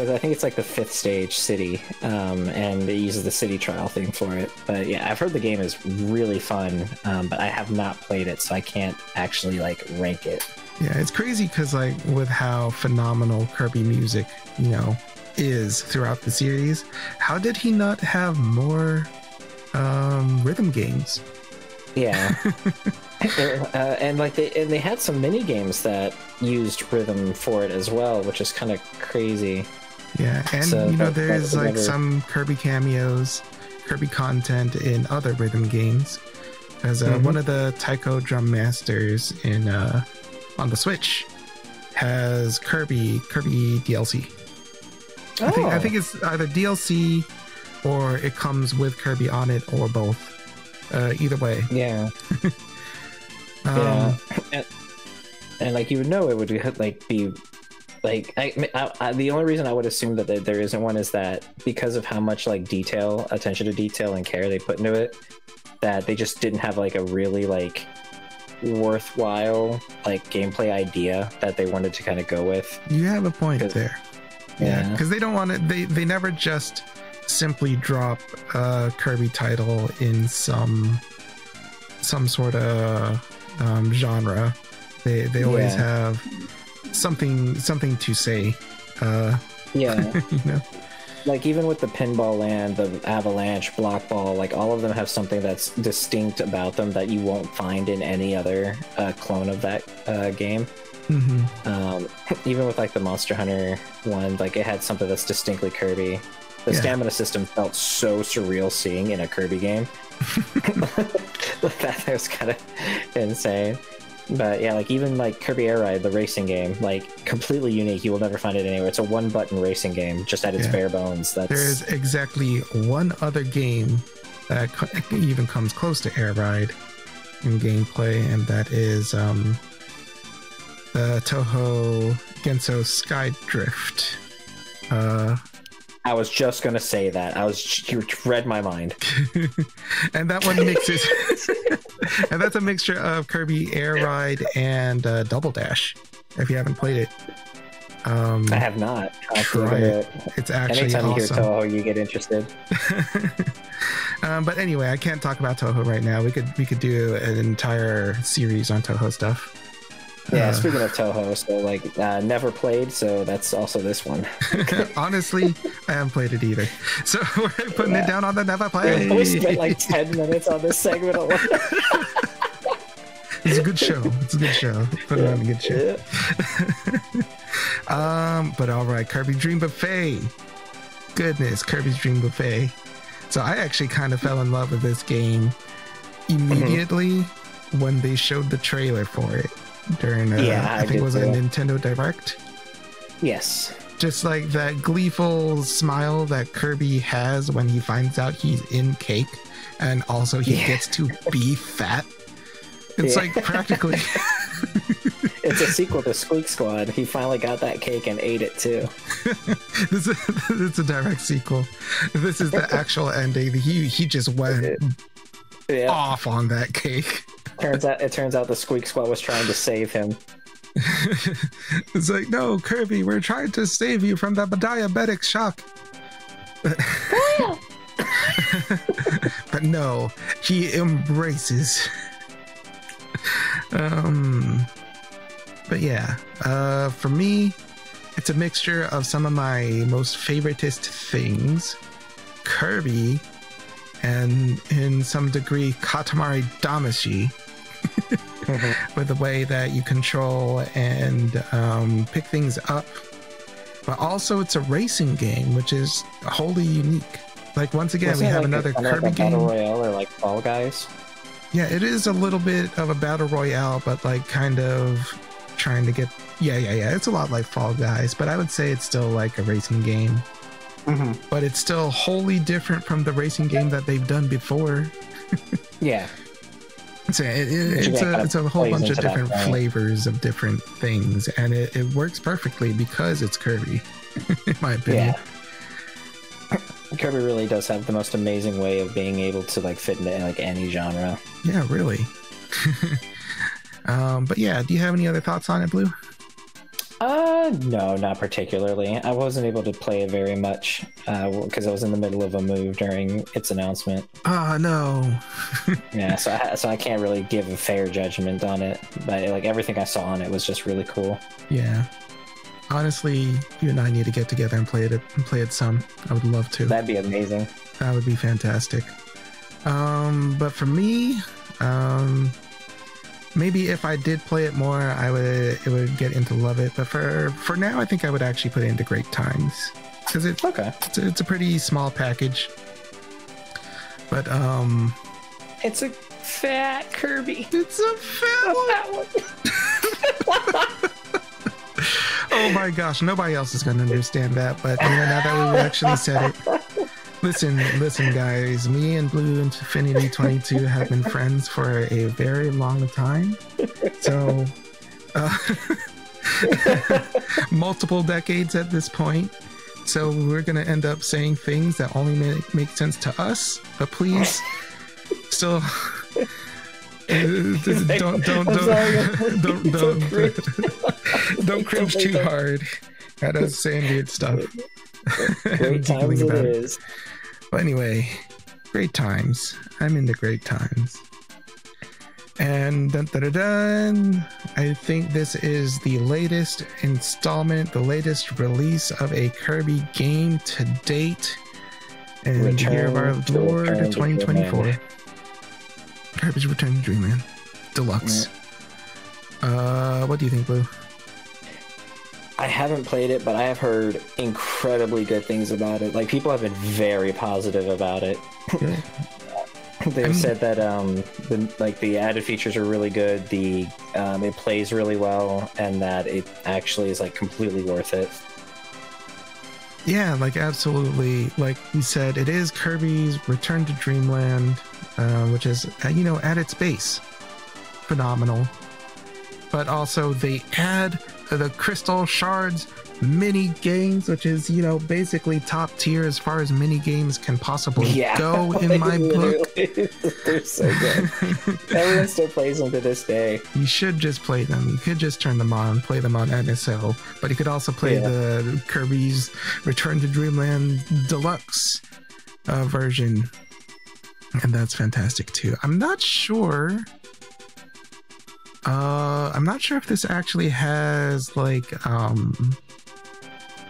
because I think it's like the 5th stage city, and it uses the city trial thing for it. But yeah, I've heard the game is really fun, but I have not played it, so I can't actually like rank it. Yeah, it's crazy because like with how phenomenal Kirby music, you know, is throughout the series, how did he not have more rhythm games? Yeah. And like they had some mini games that used rhythm for it as well, which is kind of crazy. Yeah, and so you know, there's like some Kirby cameos, Kirby content in other rhythm games. As one of the Taiko drum masters in on the Switch has Kirby DLC. I think it's either DLC or it comes with Kirby on it, or both. Either way. Yeah. Yeah. And like you would know it would like be like the only reason I would assume that there isn't one is that because of how much like attention to detail and care they put into it, that they just didn't have like a really like worthwhile like gameplay idea that they wanted to kind of go with. You have a point there. Yeah, because they don't want it. They never just simply drop a Kirby title in some sort of genre. They always have something to say. Yeah. You know? Like even with the Pinball Land, the Avalanche, Block Ball, like all of them have something that's distinct about them that you won't find in any other clone of that game. Even with like the Monster Hunter one, like it had something that's distinctly Kirby. The stamina system felt so surreal seeing in a Kirby game. That was kind of insane. But yeah, like even like Kirby Air Ride, the racing game, like completely unique. You will never find it anywhere. It's a one-button racing game, just at its bare bones. There's exactly one other game that even comes close to Air Ride in gameplay, and that is the Toho Genso Skydrift. I was just gonna say that. You read my mind. And that one mixes, and that's a mixture of Kirby Air Ride and Double Dash. If you haven't played it, I have not. Try it. It's actually anytime awesome. You hear Toho, you get interested. But anyway, I can't talk about Toho right now. We could do an entire series on Toho stuff. Yeah, speaking of Toho, so like never played, so that's also this one. Honestly, I haven't played it either. So we're putting it down on the never play. We spent like 10 minutes on this segment alone. It's a good show. It's a good show. Put it on a good show. But all right, Kirby Dream Buffet. Goodness, Kirby's Dream Buffet. So I actually kind of fell in love with this game immediately when they showed the trailer for it. During I think it was a Nintendo Direct. Yes. Just like that gleeful smile that Kirby has when he finds out he's in cake, and also he gets to be fat. It's like practically it's a sequel to Squeak Squad. He finally got that cake and ate it too. It's a direct sequel. This is the actual ending. He just went off on that cake. It turns out the Squeak Squad was trying to save him. It's like, no, Kirby, we're trying to save you from the diabetic shock. But no, he embraces. But yeah, for me, it's a mixture of some of my most favoritist things. Kirby, and in some degree, Katamari Damacy. With the way that you control and pick things up, but also it's a racing game, which is wholly unique. Like once again, we have another Kirby game. Battle Royale or like Fall Guys. Yeah, it is a little bit of a battle royale, but like kind of trying to get yeah. It's a lot like Fall Guys, but I would say it's still like a racing game. But it's still wholly different from the racing game that they've done before. Yeah. So it's a whole bunch of different flavors of different things, and it works perfectly because it's Kirby, in my opinion. Yeah. Kirby really does have the most amazing way of being able to like fit into like any genre. Yeah, really. But yeah, do you have any other thoughts on it, Blue? No, not particularly. I wasn't able to play it very much because I was in the middle of a move during its announcement. Oh no. Yeah, so I can't really give a fair judgment on it, but like everything I saw on it was just really cool. Yeah. Honestly, you and I need to get together and play it some. I would love to. That'd be amazing. That would be fantastic. But for me, maybe if I did play it more, it would get into love it. But for now, I think I would actually put it into Great Times because it's a pretty small package. But it's a fat Kirby. It's a fat one. Oh my gosh, nobody else is going to understand that. But now that we've actually said it. Listen, guys. Me and Blue Infinity 22 have been friends for a very long time. So, multiple decades at this point. So we're gonna end up saying things that only make sense to us. But please, still, don't cringe too hard at us saying weird stuff. Great times it is. But anyway, Great Times. I'm into Great Times. And I think this is the latest installment, the latest release of a Kirby game to date. And the year of our Lord 2024. Kirby's Return to Dreamland Deluxe. Yeah. What do you think, Blue? I haven't played it, but I have heard incredibly good things about it. Like, people have been very positive about it. They've said that the added features are really good, it plays really well, and that it actually is like completely worth it. Yeah, like absolutely. Like we said, it is Kirby's Return to Dreamland, which is at its base phenomenal. But also they add the Crystal Shards mini games, which is basically top tier as far as mini games can possibly go in my book. They're so good. Everyone still plays them to this day. You should just play them. You could just turn them on, play them on NSL, but you could also play the Kirby's Return to Dreamland Deluxe version, and that's fantastic too. I'm not sure if this actually has like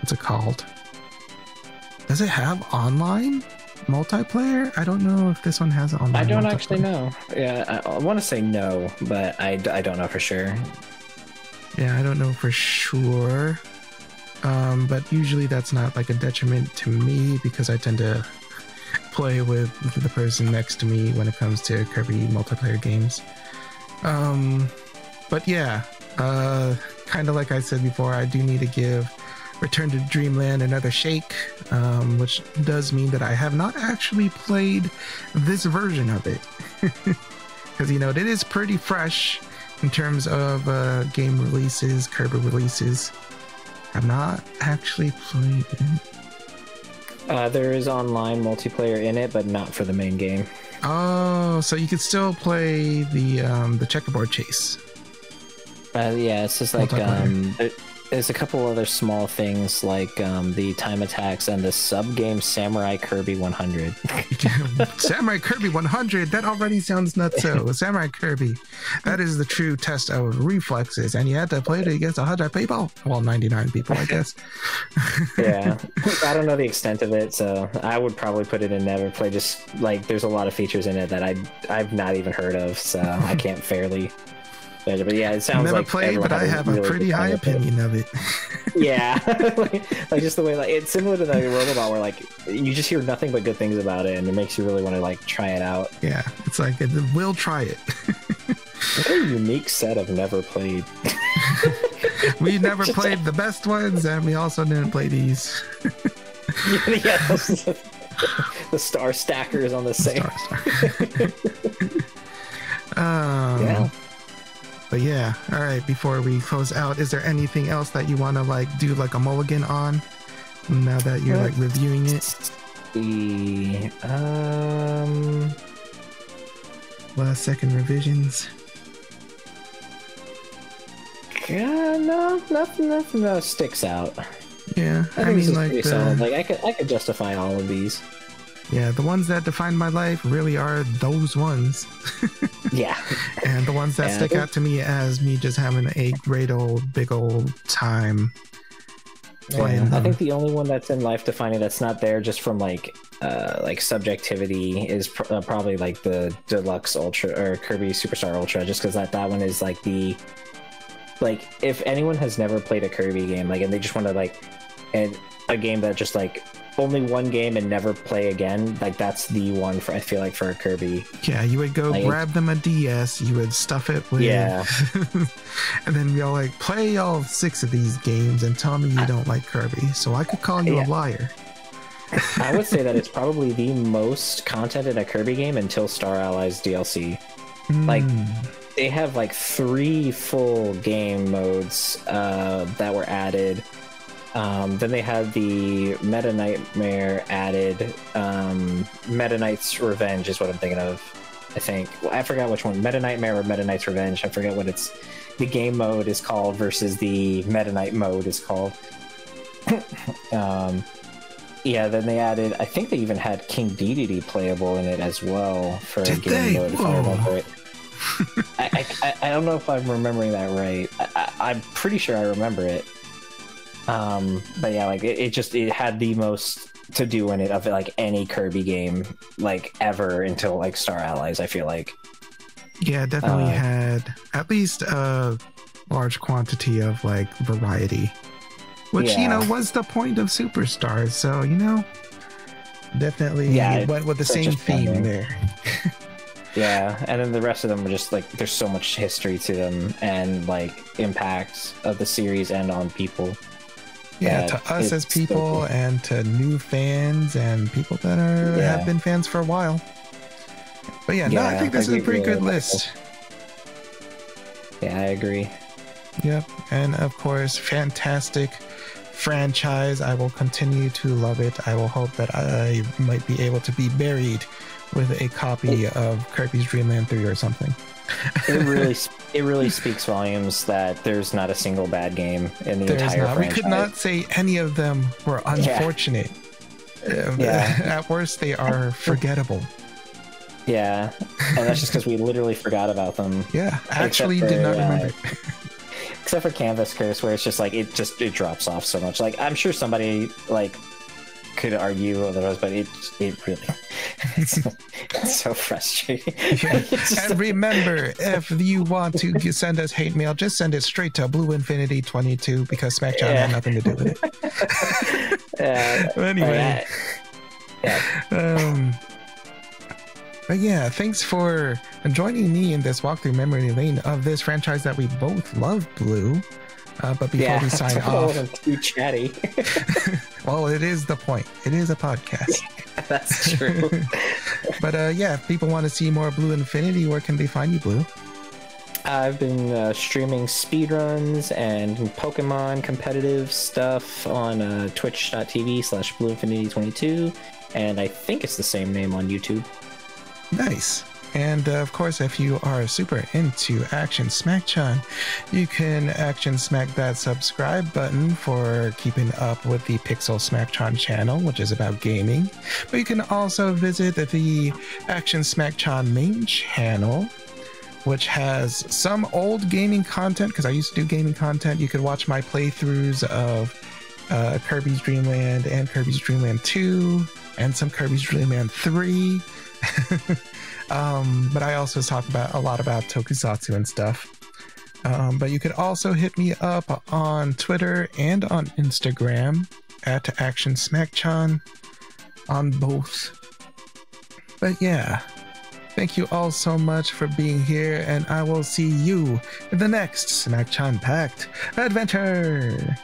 what's it called? Does it have online multiplayer? I don't know if this one has online. I don't actually know. Yeah, I want to say no, but I don't know for sure. Yeah, I don't know for sure. But usually that's not like a detriment to me because I tend to play with the person next to me when it comes to Kirby multiplayer games. But yeah, kind of like I said before, I do need to give Return to Dreamland another shake, which does mean that I have not actually played this version of it. Because, it is pretty fresh in terms of game releases, Kirby releases. I've not actually played it. There is online multiplayer in it, but not for the main game. Oh, so you could still play the checkerboard chase. Yeah, it's just like there's a couple other small things like the time attacks and the sub game Samurai Kirby 100. Samurai Kirby 100, that already sounds nuts. So Samurai Kirby, that is the true test of reflexes, and you had to play it against 100 people. Well, 99 people, I guess. Yeah, I don't know the extent of it, so I would probably put it in never play. Just like there's a lot of features in it that I've not even heard of, so I can't fairly. But yeah, it sounds never played, but I have a pretty high opinion of it. Yeah, like just the way it's similar to the Robobot, where like you just hear nothing but good things about it, and it makes you really want to like try it out. Yeah, it's like we'll try it. What a unique set of never played. We never played the best ones, and we also didn't play these. Yeah, the star stackers on the same. Yeah. But yeah, all right, before we close out, is there anything else that you want to like do like a mulligan on now that you're like reviewing it? Last second revisions. Yeah, no, nothing that sticks out. Yeah, I mean, like solid. Like I could justify all of these. Yeah, the ones that define my life really are those ones. Yeah. And the ones that stick out to me as me just having a great old, big old time playing them. I think the only one that's in life defining that's not there just from like subjectivity is probably like the Deluxe Ultra or Kirby Super Star Ultra, just because that one is like the if anyone has never played a Kirby game, like, and they just want to like and a game that just like only one game and never play again, like that's the one for, I feel like, for a Kirby. Yeah, you would go like, grab them a DS, you would stuff it with, and then you'll like play all 6 of these games and tell me you don't like Kirby, so I could call you a liar. I would say that it's probably the most content in a Kirby game until Star Allies DLC. Like they have like 3 full game modes that were added. Then they had the Meta Nightmare added. Meta Knight's Revenge is what I'm thinking of. I think. Well, I forgot which one. Meta Nightmare or Meta Knight's Revenge. I forget what the game mode is called versus the Meta Knight mode is called. Yeah, then they added, I think they even had King Dedede playable in it as well for a game mode, if I remember it. I don't know if I'm remembering that right. I'm pretty sure I remember it. But yeah, like it had the most to do in it of like any Kirby game like ever until like Star Allies, I feel like. Yeah, definitely had at least a large quantity of like variety, which you know was the point of Superstars. So definitely went with the same theme there. Yeah, and then the rest of them were just like there's so much history to them and like impacts of the series and on people. Yeah, to us as people and to new fans and people that have been fans for a while. But no, I think this is a pretty good list. Yeah, I agree. Yep, and of course, fantastic franchise. I will continue to love it. I will hope that I might be able to be buried with a copy of Kirby's Dream Land 3 or something. It really speaks volumes that there's not a single bad game in the entire franchise. We could not say any of them were unfortunate. At worst, they are forgettable. Yeah, and that's just because we literally forgot about them. Yeah, actually did not remember. Except for Canvas Curse, where it's just like it drops off so much. Like I'm sure somebody like could argue otherwise, but it really it's so frustrating. And remember, if you want to send us hate mail, just send it straight to BlueInfinity22 because Smacchan had nothing to do with it. Anyway, but yeah, thanks for joining me in this walkthrough memory lane of this franchise that we both love, Blue. But before we sign off, too chatty. Well, it is the point. It is a podcast. That's true. But if people want to see more Blue Infinity, where can they find you, Blue? I've been streaming speedruns and Pokemon competitive stuff on twitch.tv/BlueInfinity22, and I think it's the same name on YouTube. Nice. And of course, if you are super into Action Smacchan, you can Action Smack that subscribe button for keeping up with the Pixel Smacchan channel, which is about gaming. But you can also visit the Action Smacchan main channel, which has some old gaming content, because I used to do gaming content. You could watch my playthroughs of Kirby's Dream Land and Kirby's Dream Land 2 and some Kirby's Dream Land 3. But I also talk a lot about tokusatsu and stuff. But you could also hit me up on Twitter and on Instagram at Action Smacchan on both. But thank you all so much for being here, and I will see you in the next Smacchan Packed Adventure.